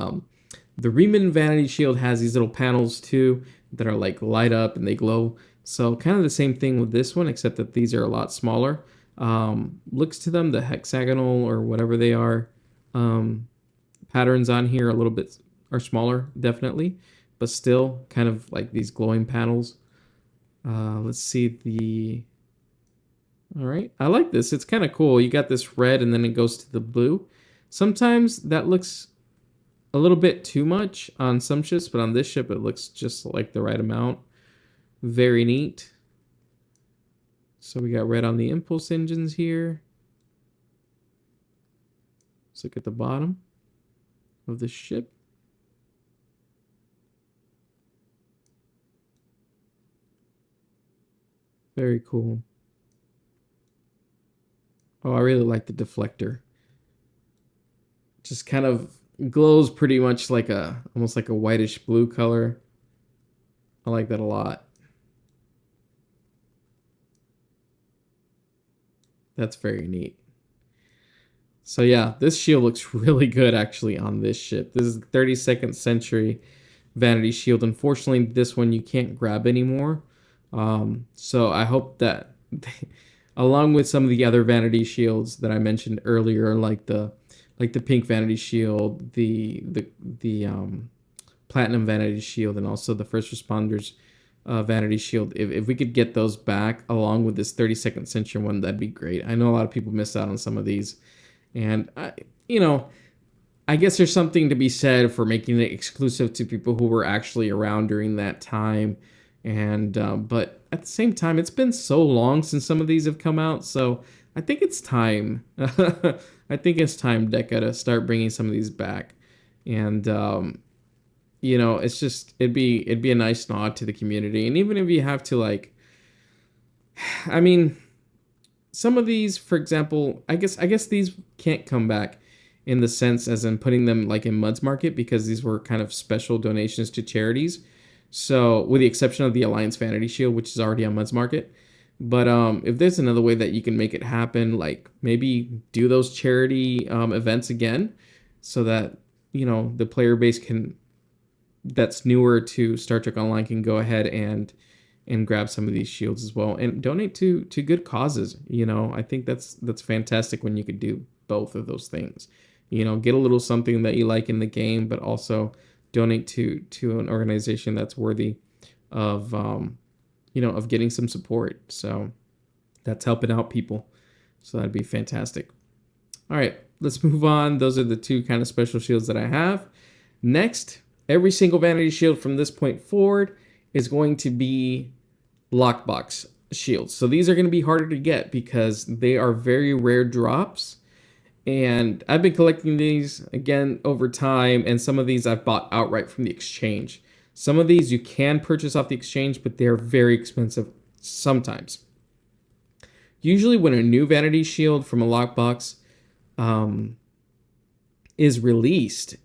Reman Vanity Shield has these little panels too that are like light up and they glow. So kind of the same thing with this one, except that these are a lot smaller. Looks to them, the hexagonal or whatever they are, patterns on here a little bit are smaller, definitely, but still kind of like these glowing panels. Let's see all right, I like this. It's kind of cool. You got this red and then it goes to the blue. Sometimes that looks a little bit too much on some ships, but on this ship it looks just like the right amount. Very neat. So we got red on the impulse engines here. Let's look at the bottom of the ship. Very cool. Oh, I really like the deflector. Just kind of glows pretty much like almost like a whitish blue color. I like that a lot. That's very neat. So yeah, this shield looks really good actually on this ship. This is 32nd Century Vanity Shield. Unfortunately, this one you can't grab anymore. So I hope that along with some of the other Vanity Shields that I mentioned earlier, like the pink Vanity Shield, the Platinum Vanity Shield, and also the First Responders Vanity Shield. If we could get those back along with this 32nd Century one, that'd be great. I know a lot of people miss out on some of these, and I guess there's something to be said for making it exclusive to people who were actually around during that time. And but at the same time, it's been so long since some of these have come out, so I think it's time. I think it's time, Deca, to start bringing some of these back. And it's just it'd be a nice nod to the community. And even if you have to, like, I mean, some of these, for example, I guess these can't come back in the sense as in putting them like in Mud's Market, because these were kind of special donations to charities. So with the exception of the Alliance Vanity Shield, which is already on Mud's Market. But if there's another way that you can make it happen, like maybe do those charity events again, so that the player base that's newer to Star Trek Online can go ahead and grab some of these shields as well and donate to good causes. I think that's fantastic when you could do both of those things. Get a little something that you like in the game, but also donate to an organization that's worthy of of getting some support. So that's helping out people. So that'd be fantastic. All right, let's move on. Those are the two kind of special shields that I have. Next, every single Vanity Shield from this point forward is going to be lockbox shields. So these are going to be harder to get because they are very rare drops. And I've been collecting these again over time, and some of these I've bought outright from the exchange. Some of these you can purchase off the exchange, but they're very expensive sometimes. Usually when a new Vanity Shield from a lockbox is released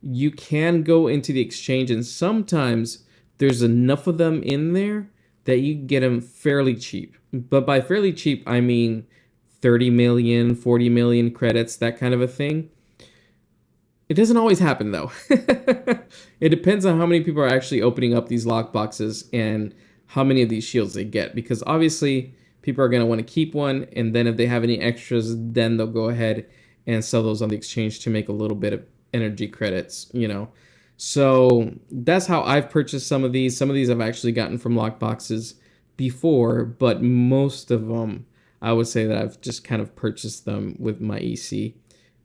you can go into the exchange, and sometimes there's enough of them in there that you can get them fairly cheap. But by fairly cheap, I mean 30 million, 40 million credits, that kind of a thing. It doesn't always happen, though. It depends on how many people are actually opening up these lock boxes and how many of these shields they get. Because obviously, people are going to want to keep one, and then if they have any extras, then they'll go ahead and sell those on the exchange to make a little bit of energy credits, So that's how I've purchased some of these. Some of these I've actually gotten from lock boxes before, but most of them I would say that I've just kind of purchased them with my EC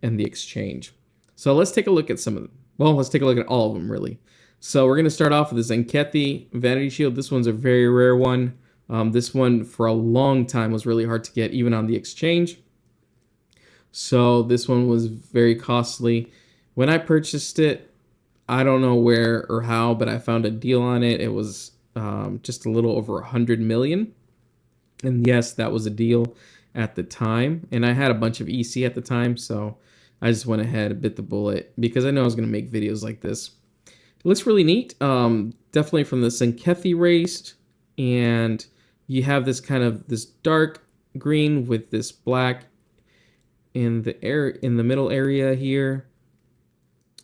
and the exchange. So let's take a look at some of them. Well, let's take a look at all of them really. So we're going to start off with the Zenkethi Vanity Shield. This one's a very rare one. This one for a long time was really hard to get even on the exchange. So this one was very costly. When I purchased it, I don't know where or how, but I found a deal on it. It was just a little over 100 million. And yes, that was a deal at the time. And I had a bunch of EC at the time, so I just went ahead and bit the bullet because I know I was going to make videos like this. It looks really neat. Definitely from the Zenkethi race. And you have this kind of this dark green with this black in the middle area here.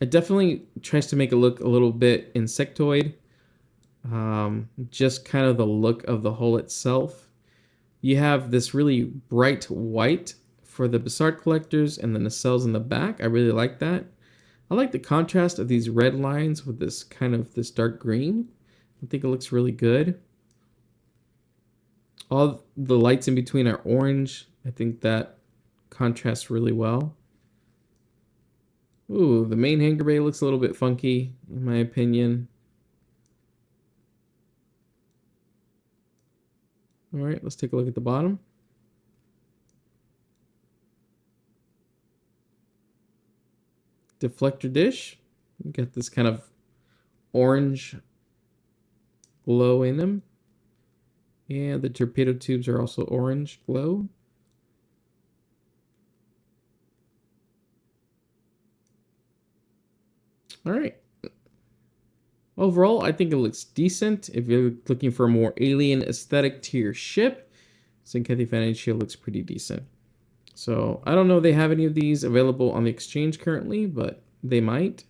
It definitely tries to make it look a little bit insectoid. Just kind of the look of the hull itself. You have this really bright white for the Basart collectors and the nacelles in the back. I really like that. I like the contrast of these red lines with this kind of this dark green. I think it looks really good. All the lights in between are orange. I think that contrasts really well. Ooh, the main hangar bay looks a little bit funky, in my opinion. All right, let's take a look at the bottom. Deflector dish. You got this kind of orange glow in them. And the torpedo tubes are also orange glow. All right. Overall, I think it looks decent. If you're looking for a more alien aesthetic to your ship, Zenkethi Vanity Shield looks pretty decent. So I don't know if they have any of these available on the exchange currently, but they might.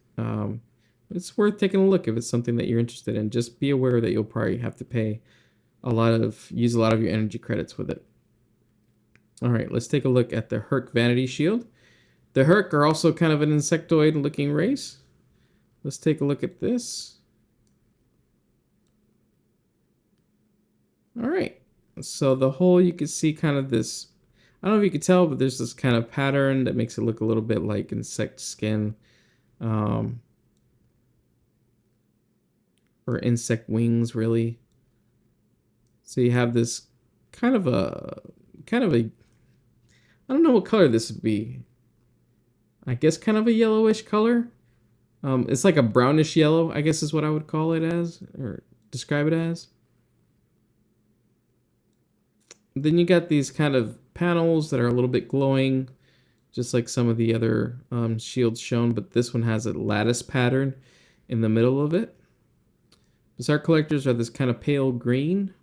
It's worth taking a look if it's something that you're interested in. Just be aware that you'll probably have to use a lot of your energy credits with it. All right, let's take a look at the Hur'q Vanity Shield. The Hur'q are also kind of an insectoid looking race. Let's take a look at this. All right, so the whole, you can see kind of this, I don't know if you can tell, but there's this kind of pattern that makes it look a little bit like insect skin, or insect wings, really. So you have this kind of a, I don't know what color this would be. I guess kind of a yellowish color. It's like a brownish yellow, I guess is what I would call it as, or describe it as. Then you got these kind of panels that are a little bit glowing, just like some of the other shields shown, but this one has a lattice pattern in the middle of it. Basart collectors are this kind of pale green.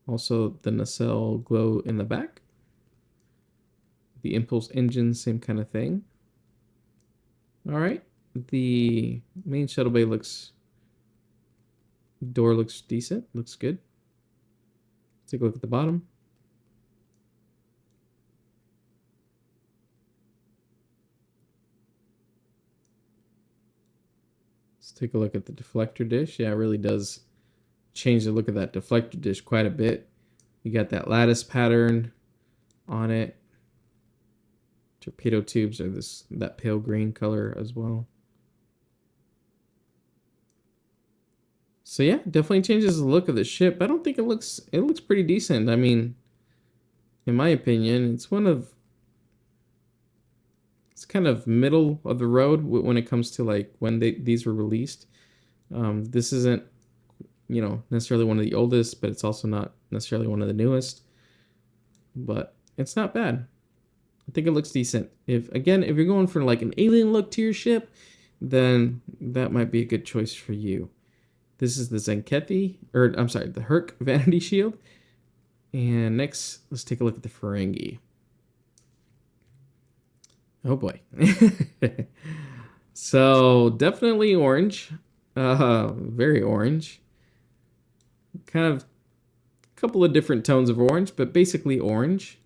Also the nacelle glow in the back. The impulse engine, same kind of thing. All right, the main shuttle bay door looks decent, looks good. Let's take a look at the bottom. Let's take a look at the deflector dish. Yeah, it really does change the look of that deflector dish quite a bit. You got that lattice pattern on it. Torpedo tubes are that pale green color as well. So yeah, definitely changes the look of the ship. I don't think it looks pretty decent. I mean, in my opinion, it's kind of middle of the road when it comes to like when these were released. This isn't, you know, necessarily one of the oldest, but it's also not necessarily one of the newest. But it's not bad. I think it looks decent. If you're going for like an alien look to your ship, then that might be a good choice for you. This is the Zenkethi, or I'm sorry, the Hur'q Vanity Shield. And next, let's take a look at the Ferengi. Oh boy. So definitely orange, very orange. Kind of a couple of different tones of orange, but basically orange.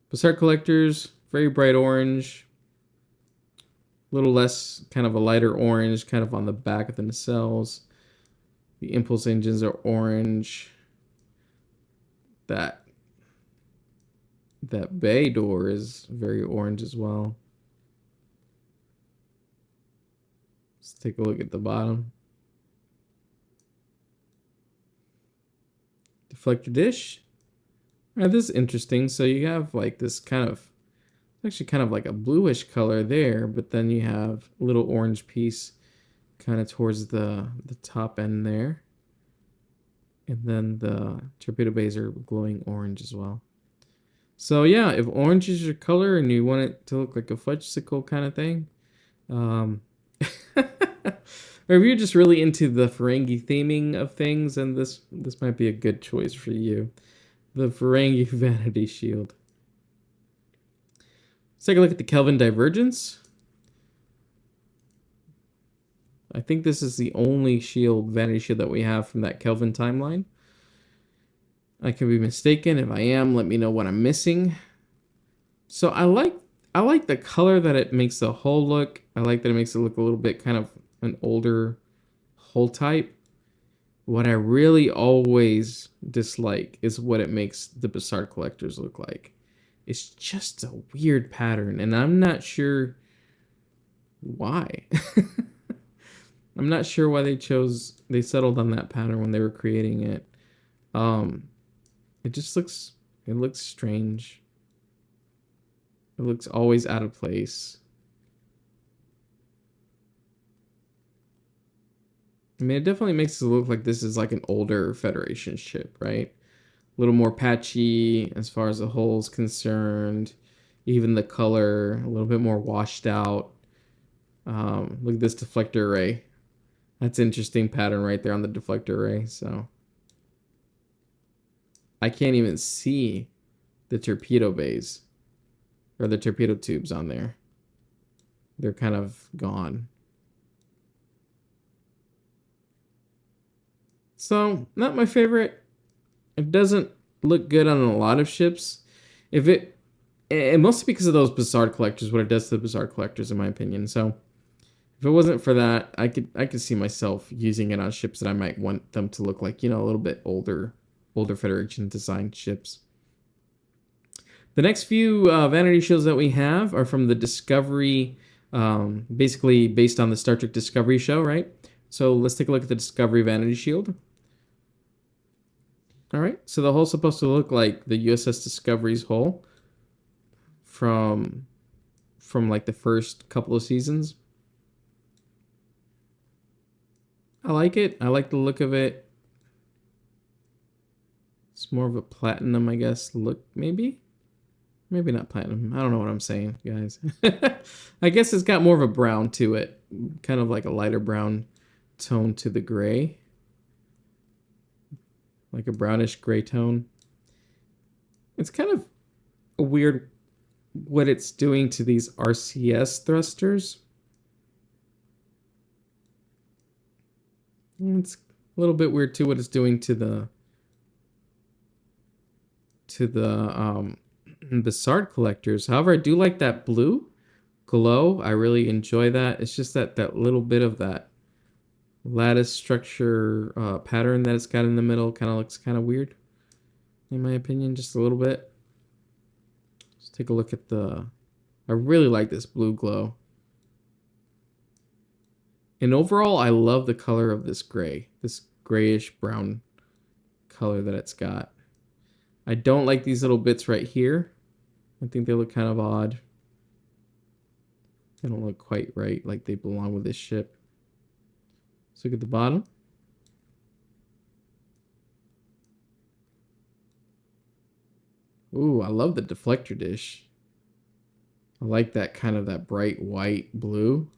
Basart collectors, very bright orange. little less, kind of a lighter orange, kind of on the back of the nacelles. The impulse engines are orange. That bay door is very orange as well. Let's take a look at the bottom. Deflector dish. All right, this is interesting. So you have like this kind of, actually kind of like a bluish color there, but then you have a little orange piece kind of towards the top end there. And then the torpedo bays are glowing orange as well. So yeah, if orange is your color and you want it to look like a fudgesicle kind of thing, or if you're just really into the Ferengi theming of things, then this might be a good choice for you. The Ferengi Vanity Shield. Let's take a look at the Kelvin Divergence. I think this is the only shield, Vanity Shield, that we have from that Kelvin timeline. I could be mistaken. If I am, let me know what I'm missing. So I like the color that it makes the hull look. I like that it makes it look a little bit kind of an older hull type. What I really always dislike is what it makes the Bassard Collectors look like. It's just a weird pattern, and I'm not sure why. I'm not sure why they settled on that pattern when they were creating it. It just looks strange. It looks always out of place. I mean, it definitely makes it look like this is like an older Federation ship, right? A little more patchy as far as the hull's concerned. Even the color, a little bit more washed out. Look at this deflector array. That's an interesting pattern right there on the deflector array. So I can't even see the torpedo bays or the torpedo tubes on there. They're kind of gone. So not my favorite. It doesn't look good on a lot of ships. And mostly because of those Bassard Collectors, what it does to the Bassard Collectors, in my opinion. So if it wasn't for that, I could see myself using it on ships that I might want them to look like, you know, a little bit older Federation designed ships. The next few Vanity Shields that we have are from the Discovery, basically based on the Star Trek Discovery show, right? So let's take a look at the Discovery Vanity Shield. All right, so the hull's supposed to look like the USS Discovery's hull from like the first couple of seasons. I like it. I like the look of it. It's more of a platinum, I guess, look, maybe? Maybe not platinum. I don't know what I'm saying, guys. I guess it's got more of a brown to it. Kind of like a lighter brown tone to the gray. Like a brownish gray tone. It's kind of a weird what it's doing to these RCS thrusters. It's a little bit weird too what it's doing to the Bassard Collectors. However, I do like that blue glow. I really enjoy that. It's just that little bit of that lattice structure pattern that it's got in the middle kind of looks kind of weird, in my opinion, just a little bit. Let's take a look at I really like this blue glow. And overall, I love the color of this gray, this grayish brown color that it's got. I don't like these little bits right here. I think they look kind of odd. They don't look quite right, like they belong with this ship. Let's look at the bottom. Ooh, I love the deflector dish. I like that kind of that bright white blue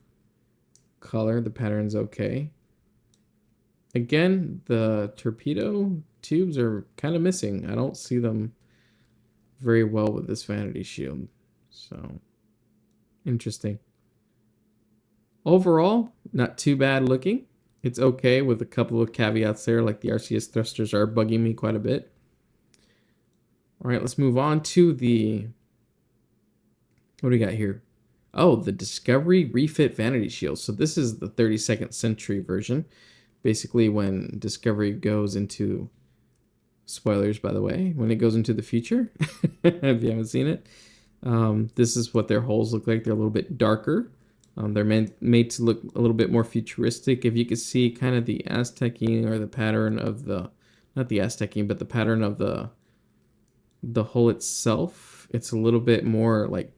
color. The pattern's okay. Again, the torpedo tubes are kind of missing. I don't see them very well with this Vanity Shield. So, interesting. Overall, not too bad looking. It's okay with a couple of caveats there, like the RCS thrusters are bugging me quite a bit. All right, let's move on to the... What do we got here? Oh, the Discovery Refit Vanity Shield. So this is the 32nd century version. Basically when Discovery goes into... Spoilers, by the way, when it goes into the future, if you haven't seen it. This is what their hulls look like. They're a little bit darker. They're made to look a little bit more futuristic. If you could see kind of the Aztecing or the pattern of the... Not the Aztecing, but the pattern of the hull itself. It's a little bit more like...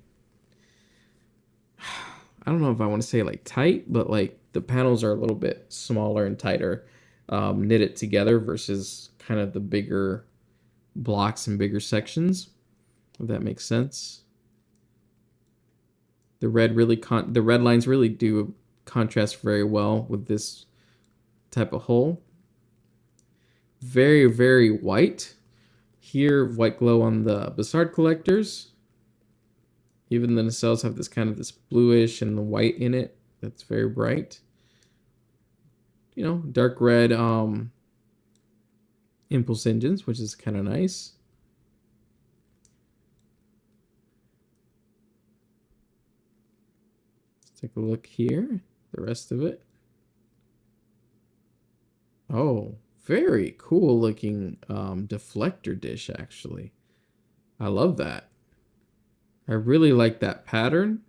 I don't know if I want to say like tight, but like the panels are a little bit smaller and tighter, knitted together versus kind of the bigger blocks and bigger sections, if that makes sense. The red lines really do contrast very well with this type of hull. Very, very white. Here, white glow on the Bassard collectors. Even the nacelles have this kind of this bluish and the white in it. That's very bright. You know, dark red impulse engines, which is kind of nice. Let's take a look here. The rest of it. Oh, very cool looking deflector dish, actually. I love that. I really like that pattern.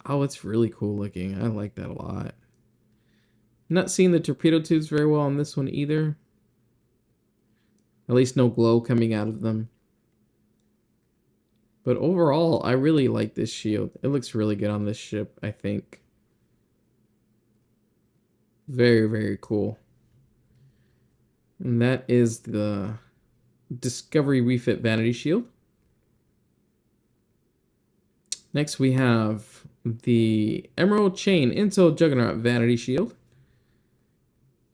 Oh, it's really cool looking. I like that a lot. Not seeing the torpedo tubes very well on this one either. At least no glow coming out of them. But overall, I really like this shield. It looks really good on this ship, I think. Very, very cool. And that is the Discovery Refit Vanity Shield. Next we have the Emerald Chain Intel Juggernaut Vanity Shield.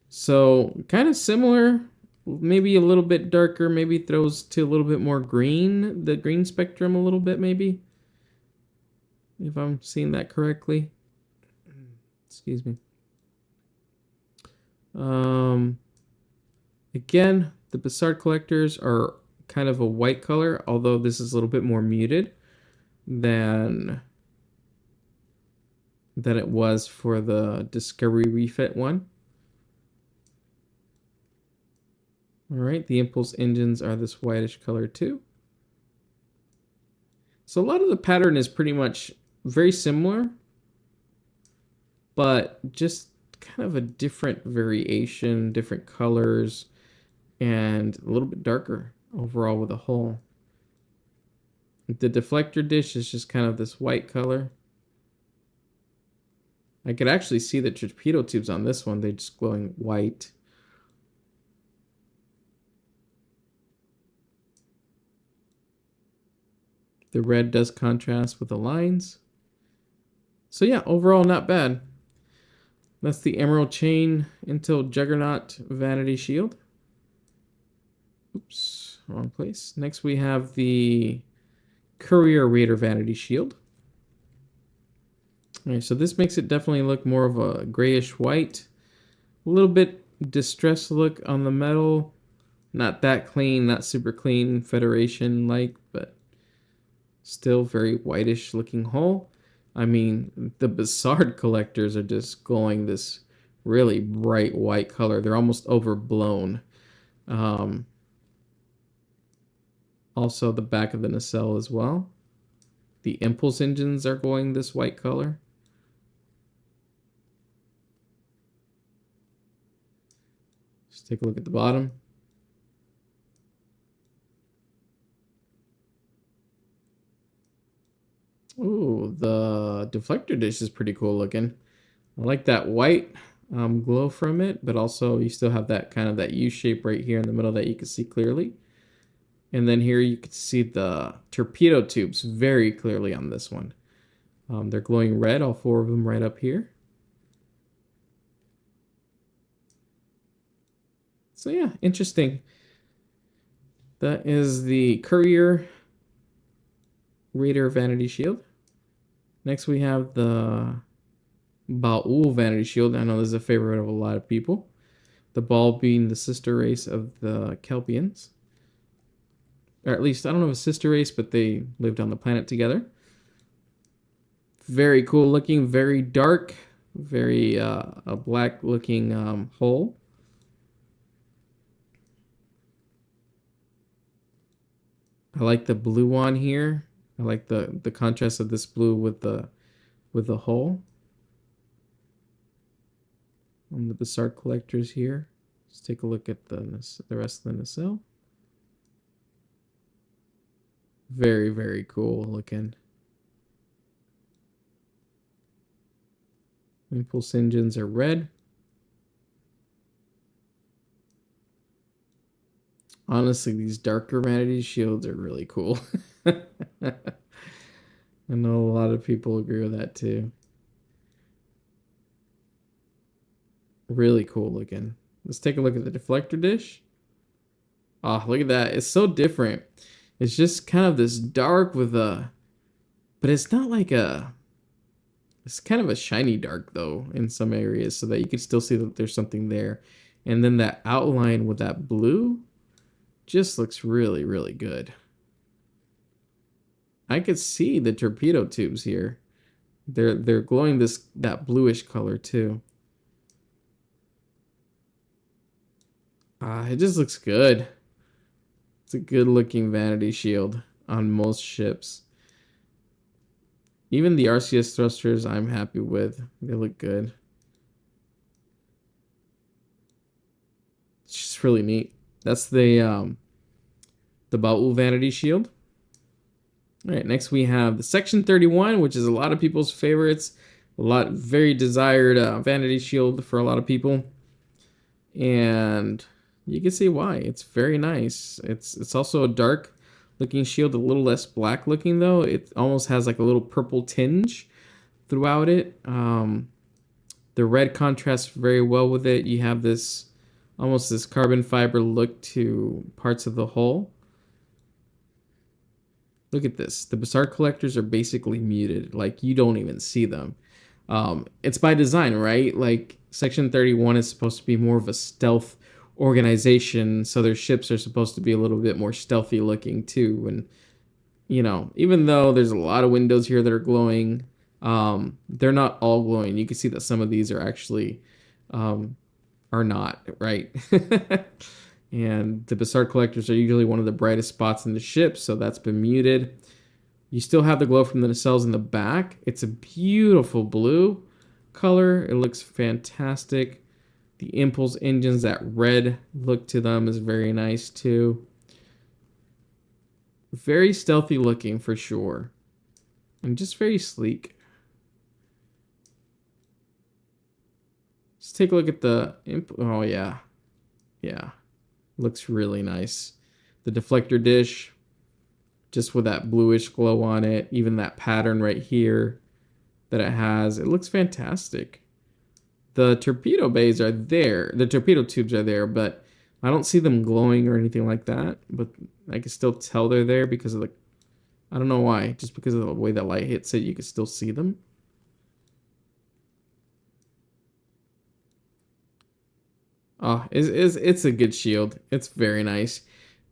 So kind of similar, maybe a little bit darker, maybe throws to a little bit more green, the green spectrum a little bit maybe. If I'm seeing that correctly. Excuse me. Again, the Bassard collectors are kind of a white color, although this is a little bit more muted than it was for the Discovery Refit one. Alright, the impulse engines are this whitish color too. So a lot of the pattern is pretty much very similar, but just kind of a different variation, different colors, and a little bit darker overall with the hull. The deflector dish is just kind of this white color. I could actually see the torpedo tubes on this one. They're just glowing white. The red does contrast with the lines. So yeah, overall not bad. That's the Emerald Chain Intel Juggernaut Vanity Shield. Oops, wrong place. Next we have the Courier Raider Vanity Shield. Alright, so this makes it definitely look more of a grayish white. A little bit distressed look on the metal. Not that clean, not super clean Federation-like, but still very whitish looking hull. I mean, the Bassard collectors are just glowing this really bright white color. They're almost overblown. Also the back of the nacelle as well. The impulse engines are glowing this white color. Let's take a look at the bottom. Ooh, the deflector dish is pretty cool looking. I like that white glow from it, but also you still have that kind of that U shape right here in the middle that you can see clearly. And then here you can see the torpedo tubes very clearly on this one. They're glowing red, all four of them right up here. So yeah, interesting. That is the Courier Raider Vanity Shield. Next we have the Ba'ul Vanity Shield. I know this is a favorite of a lot of people. The Ba'ul being the sister race of the Kelpians. or at least I don't know if a sister race, but they lived on the planet together. Very cool looking, very dark, very a black looking hull. I like the blue on here. I like the contrast of this blue with the hull. On the Bizarre collectors here. Let's take a look at the rest of the nacelle. Very, very cool looking. Impulse engines are red. Honestly, these darker Vanity shields are really cool. I know a lot of people agree with that too. Really cool looking. Let's take a look at the deflector dish. Oh, look at that. It's so different. It's just kind of this dark with a... But it's not like a... It's kind of a shiny dark, though, in some areas, so that you can still see that there's something there. And then that outline with that blue just looks really, really good. I could see the torpedo tubes here. They're glowing that bluish color, too. It just looks good. It's a good looking Vanity shield on most ships. Even the RCS thrusters I'm happy with. They look good. It's just really neat. That's the Baul Vanity shield. Alright, next we have the Section 31, which is a lot of people's favorites. Very desired Vanity shield for a lot of people. And you can see why. It's very nice. It's also a dark looking shield, a little less black looking though. It almost has like a little purple tinge throughout it. The red contrasts very well with it. You have this almost this carbon fiber look to parts of the hull. Look at this. The Bizarre collectors are basically muted. Like you don't even see them. It's by design, right? Like Section 31 is supposed to be more of a stealth organization, so their ships are supposed to be a little bit more stealthy looking too. And you know, even though there's a lot of windows here that are glowing, they're not all glowing. You can see that some of these are actually are not, right? And the Bizarre collectors are usually one of the brightest spots in the ship, so that's been muted. You still have the glow from the nacelles in the back. It's a beautiful blue color. It looks fantastic. The impulse engines, that red look to them is very nice too. Very stealthy looking for sure. And just very sleek. Let's take a look at the... Oh yeah. Yeah. Looks really nice. The deflector dish, just with that bluish glow on it. Even that pattern right here that it has. It looks fantastic. The torpedo bays are there. The torpedo tubes are there, but I don't see them glowing or anything like that. But I can still tell they're there because of the... I don't know why. Just because of the way that light hits it, you can still see them. Oh, it's a good shield. It's very nice.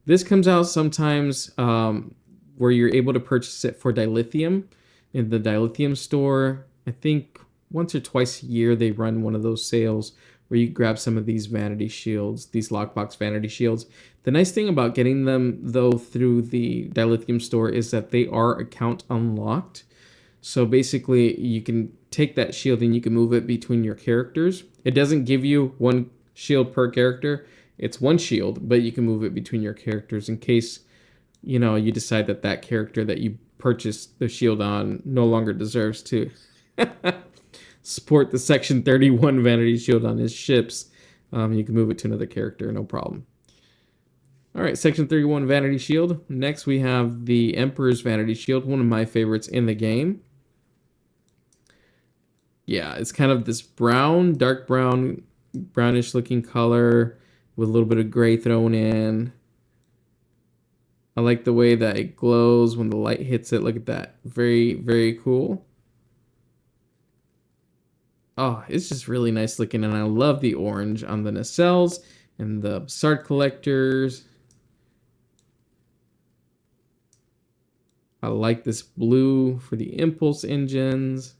This comes out sometimes where you're able to purchase it for dilithium in the dilithium store. I think once or twice a year they run one of those sales where you grab some of these Vanity shields, these lockbox Vanity shields. The nice thing about getting them though through the dilithium store is that they are account unlocked. So basically you can take that shield and you can move it between your characters. It doesn't give you one shield per character. It's one shield, but you can move it between your characters in case, you know, you decide that that character that you purchased the shield on no longer deserves to sport the Section 31 Vanity shield on his ships. You can move it to another character, no problem. Alright, Section 31 Vanity shield. Next we have the Emperor's Vanity shield, one of my favorites in the game. Yeah, it's kind of this brown, dark brown, brownish looking color with a little bit of gray thrown in. I like the way that it glows when the light hits it. Look at that. Very, very cool. Oh, it's just really nice looking, and I love the orange on the nacelles and the Bizarre collectors. I like this blue for the impulse engines.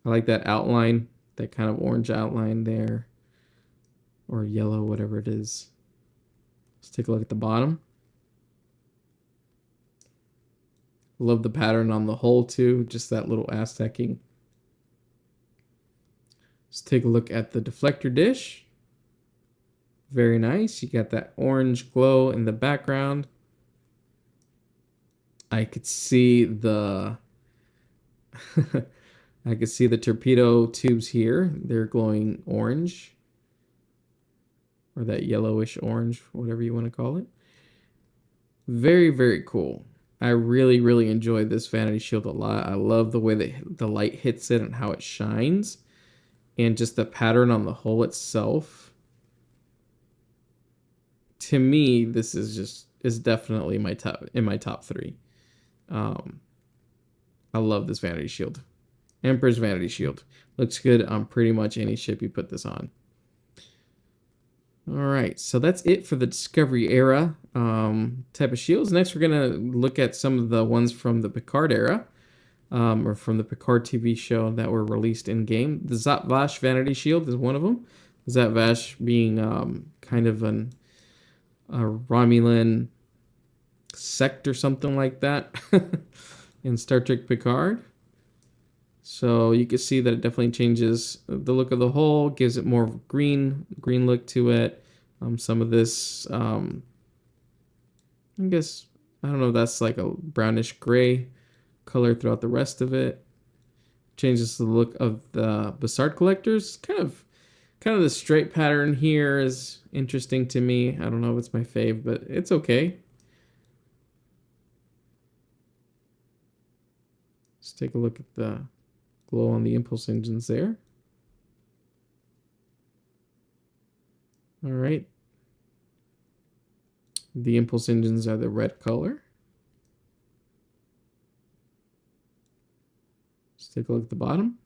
I like that outline, that kind of orange outline there. Or yellow, whatever it is. Let's take a look at the bottom. Love the pattern on the hull too, just that little Aztecing. Let's take a look at the deflector dish. Very nice. You got that orange glow in the background. I could see the I could see the torpedo tubes here. They're glowing orange. Or that yellowish orange, whatever you want to call it. Very, very cool. I really, really enjoy this Vanity Shield a lot. I love the way that the light hits it and how it shines. And just the pattern on the hull itself. To me, this is definitely my top 3. I love this Vanity Shield. Emperor's Vanity Shield. Looks good on pretty much any ship you put this on. Alright, so that's it for the Discovery era type of shields. Next, we're going to look at some of the ones from the Picard era, or from the Picard TV show that were released in-game. The Zat Vash Vanity Shield is one of them. Zat Vash being kind of a Romulan sect or something like that in Star Trek Picard. So you can see that it definitely changes the look of the hull, gives it more green look to it. Some of this, I guess, I don't know, that's like a brownish gray color throughout the rest of it. Changes the look of the Bassard collectors. Kind of the straight pattern here is interesting to me. I don't know if it's my fave, but it's okay. Let's take a look at the glow on the impulse engines there. All right. The impulse engines are the red color. Let's take a look at the bottom.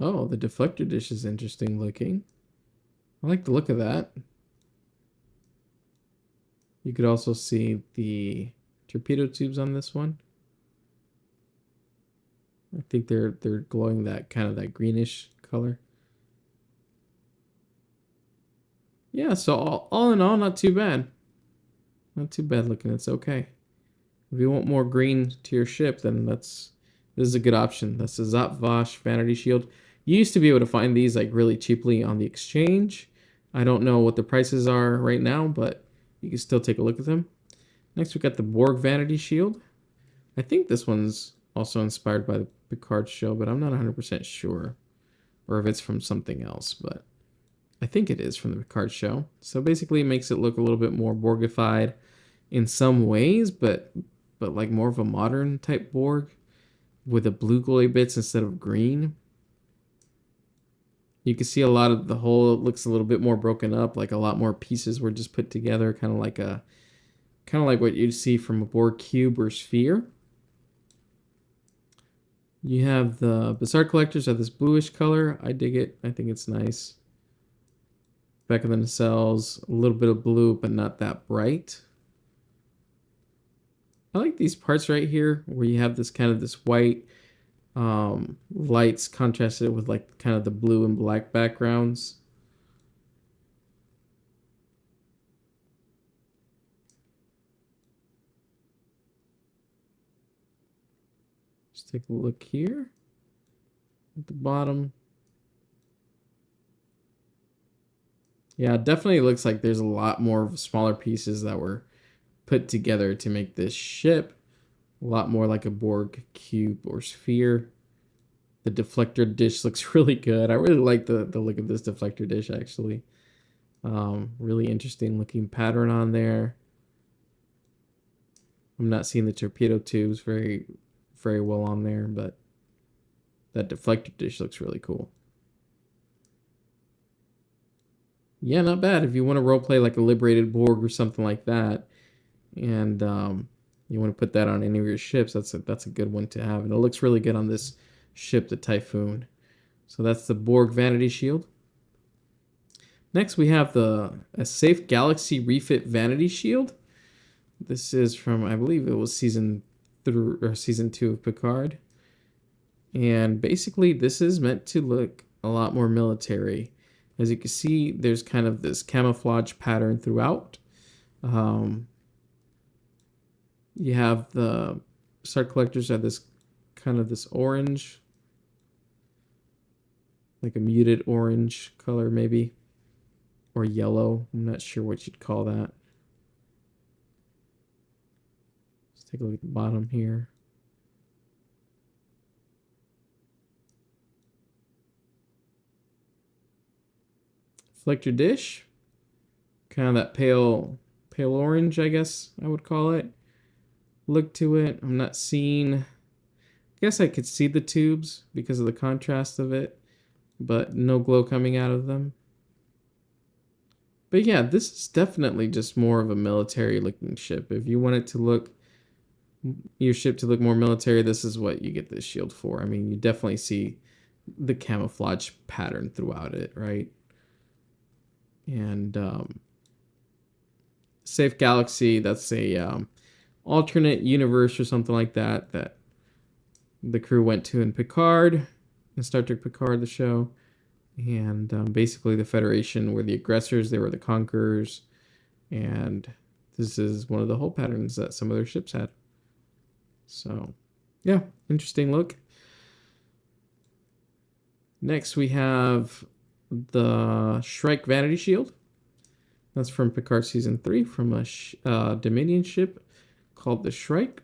Oh, the deflector dish is interesting looking. I like the look of that. You could also see the torpedo tubes on this one. I think they're glowing that kind of that greenish color. Yeah, so all in all, not too bad. Not too bad looking. It's okay. If you want more green to your ship, then this is a good option. That's a Zat Vash Vanity Shield. You used to be able to find these like really cheaply on the exchange. I don't know what the prices are right now, but you can still take a look at them. Next, we got the Borg Vanity Shield. I think this one's also inspired by the Picard show, but I'm not 100% sure. Or if it's from something else, but I think it is from the Picard show. So basically it makes it look a little bit more Borgified in some ways, but like more of a modern type Borg with the blue glowy bits instead of green. You can see a lot of the hull looks a little bit more broken up, like a lot more pieces were just put together, kind of like what you'd see from a Borg cube or sphere. You have the Bassard collectors have this bluish color. I dig it. I think it's nice. Back of the nacelles, a little bit of blue, but not that bright. I like these parts right here where you have this kind of this white lights contrasted with like kind of the blue and black backgrounds. Let's take a look here at the bottom. Yeah, it definitely looks like there's a lot more smaller pieces that were put together to make this ship a lot more like a Borg cube or sphere. The deflector dish looks really good. I really like the look of this deflector dish, actually. Really interesting looking pattern on there. I'm not seeing the torpedo tubes very well on there, but that deflector dish looks really cool. Yeah, not bad. If you want to roleplay like a liberated Borg or something like that, and you want to put that on any of your ships, that's a good one to have. And it looks really good on this ship, the Typhoon. So that's the Borg Vanity Shield. Next we have a Safe Galaxy Refit Vanity Shield. This is from, I believe it was season 2 of Picard. And basically this is meant to look a lot more military. As you can see, there's kind of this camouflage pattern throughout. You have the Star Collectors are this kind of this orange, like a muted orange color maybe, or yellow. I'm not sure what you'd call that. Let's take a look at the bottom here. Reflector dish, kind of that pale orange, I guess I would call it. Look to it. I'm not seeing, I guess I could see the tubes because of the contrast of it, but no glow coming out of them. But yeah, this is definitely just more of a military looking ship. If you want it to look, your ship to look more military, this is what you get this shield for. I mean, you definitely see the camouflage pattern throughout it, right? And Safe Galaxy, that's a alternate universe or something like that that the crew went to in Picard, in Star Trek Picard, the show. And basically the Federation were the aggressors, they were the conquerors, and this is one of the hull patterns that some of their ships had. So yeah, interesting look. Next we have the Shrike Vanity Shield. That's from Picard Season 3, from a Denebian ship called the Shrike.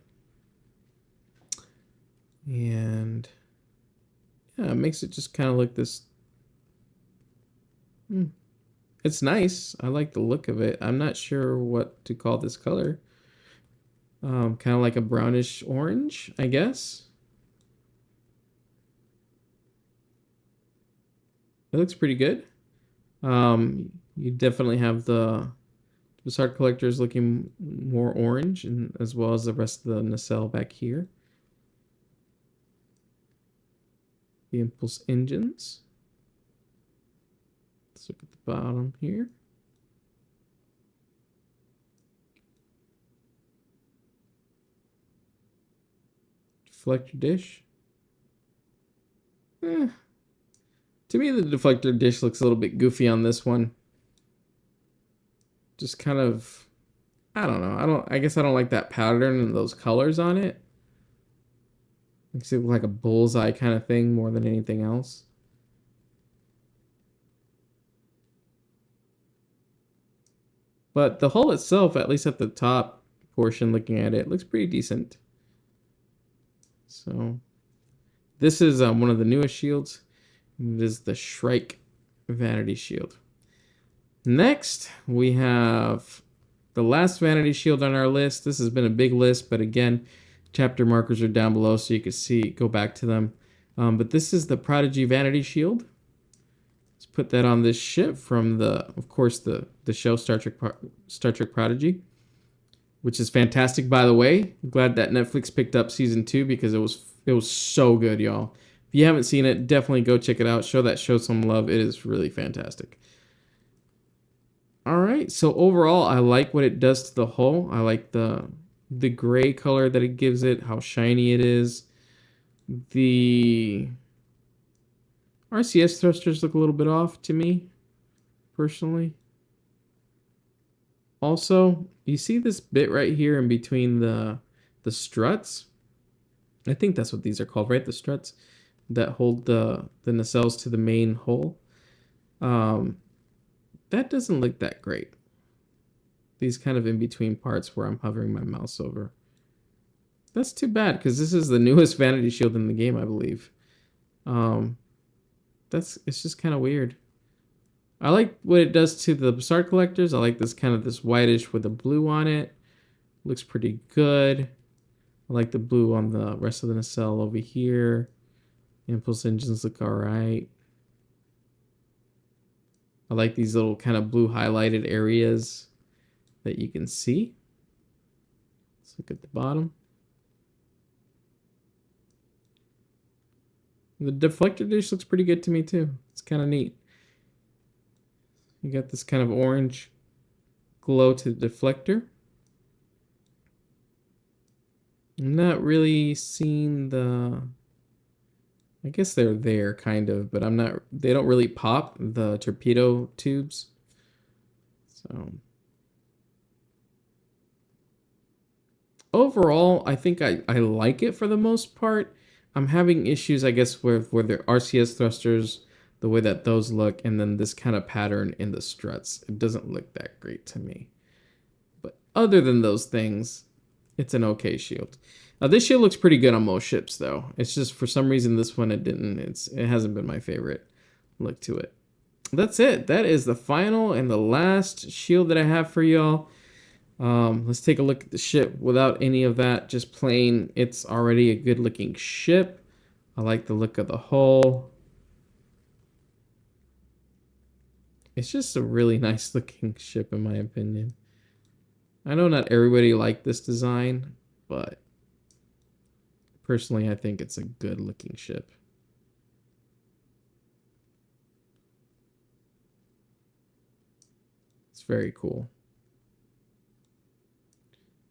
And yeah, it makes it just kind of like this. It's nice. I like the look of it. I'm not sure what to call this color. Kind of like a brownish orange, I guess. It looks pretty good. You definitely have the Star Collectors looking more orange, and as well as the rest of the nacelle back here. The impulse engines. Let's look at the bottom here. Deflector dish. To me, the deflector dish looks a little bit goofy on this one. Just kind of, I don't know. I guess I don't like that pattern and those colors on it. Makes it look like a bullseye kind of thing more than anything else. But the hull itself, at least at the top portion, looking at it, looks pretty decent. So this is one of the newest shields. It is the Shrike Vanity Shield. Next, we have the last Vanity Shield on our list. This has been a big list, but again, chapter markers are down below so you can go back to them. But this is the Prodigy Vanity Shield. Let's put that on this ship from of course, the show Star Trek Prodigy, which is fantastic, by the way. I'm glad that Netflix picked up season 2 because it was so good, y'all. If you haven't seen it, definitely go check it out. Show that show some love. It is really fantastic. All right, so overall, I like what it does to the hull. I like the gray color that it gives it, how shiny it is. The RCS thrusters look a little bit off to me, personally. Also, you see this bit right here in between the struts? I think that's what these are called, right? The struts that hold the nacelles to the main hull. That doesn't look that great. These kind of in-between parts where I'm hovering my mouse over. That's too bad, because this is the newest Vanity Shield in the game, I believe. It's just kind of weird. I like what it does to the Star Collectors. I like this whitish with a blue on it. Looks pretty good. I like the blue on the rest of the nacelle over here. Impulse engines look alright. I like these little kind of blue highlighted areas that you can see. Let's look at the bottom. The deflector dish looks pretty good to me too. It's kind of neat. You got this kind of orange glow to the deflector. I'm not really seeing the... I guess they're there, kind of, but I'm not... They don't really pop, the torpedo tubes. So... Overall, I think I like it for the most part. I'm having issues, I guess, with their RCS thrusters, the way that those look, and then this kind of pattern in the struts. It doesn't look that great to me. But other than those things, it's an okay shield. This shield looks pretty good on most ships, though. It's just, for some reason, this one, it hasn't been my favorite look to it. That's it. That is the final and the last shield that I have for y'all. Let's take a look at the ship without any of that, just plain. It's already a good looking ship. I like the look of the hull. It's just a really nice looking ship in my opinion. I know not everybody liked this design, but personally I think it's a good looking ship. It's very cool.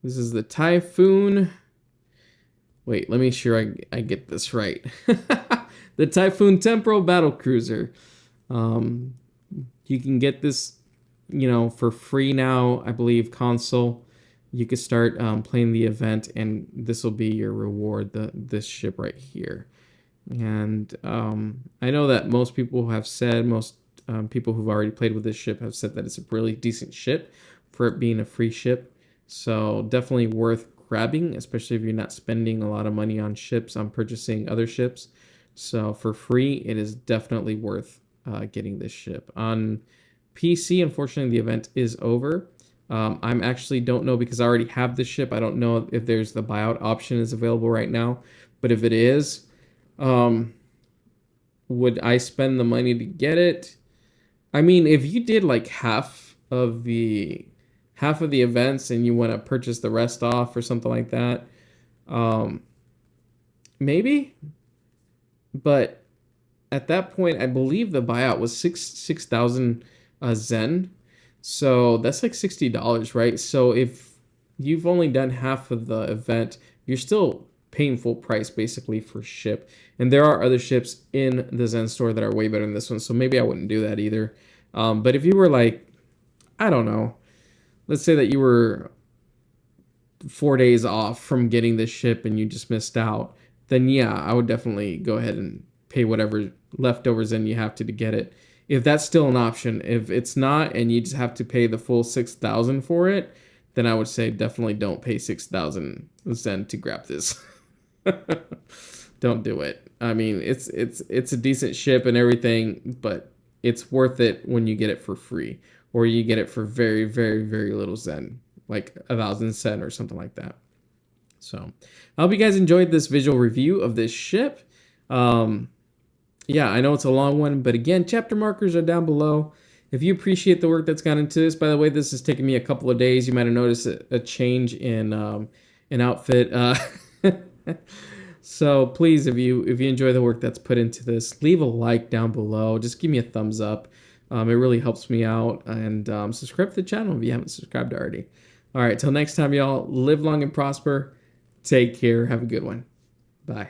This is the Typhoon. Wait, let me make sure I get this right. The Typhoon Temporal Battlecruiser. You can get this, you know, for free now, I believe, console. You can start playing the event, and this will be your reward, this ship right here. And I know that most people have said, people who've already played with this ship have said that it's a really decent ship for it being a free ship. So definitely worth grabbing, especially if you're not spending a lot of money on ships, on purchasing other ships. So for free, it is definitely worth getting this ship. On PC, unfortunately, the event is over. I'm actually don't know because I already have this ship. I don't know if there's the buyout option is available right now. But if it is, would I spend the money to get it? I mean, if you did like half of the events and you want to purchase the rest off or something like that, maybe. But at that point, I believe the buyout was 6,000 Zen, so that's like $60, right? So if you've only done half of the event, you're still paying full price basically for ship. And there are other ships in the Zen store that are way better than this one, so maybe I wouldn't do that either. But if you were like, I don't know, let's say that you were 4 days off from getting this ship and you just missed out, then yeah, I would definitely go ahead and pay whatever leftovers in you have to get it. If that's still an option. If it's not and you just have to pay the full 6,000 for it, then I would say definitely don't pay 6,000 Zen to grab this. Don't do it. I mean, it's a decent ship and everything, but it's worth it when you get it for free. Or you get it for very, very, very little Zen, like 1,000 Zen or something like that. So I hope you guys enjoyed this visual review of this ship. Yeah, I know it's a long one, but again, chapter markers are down below. If you appreciate the work that's gone into this, by the way, this has taken me a couple of days. You might have noticed a change in outfit. So please, if you enjoy the work that's put into this, leave a like down below. Just give me a thumbs up. It really helps me out. And subscribe to the channel if you haven't subscribed already. All right, till next time, y'all. Live long and prosper. Take care. Have a good one. Bye.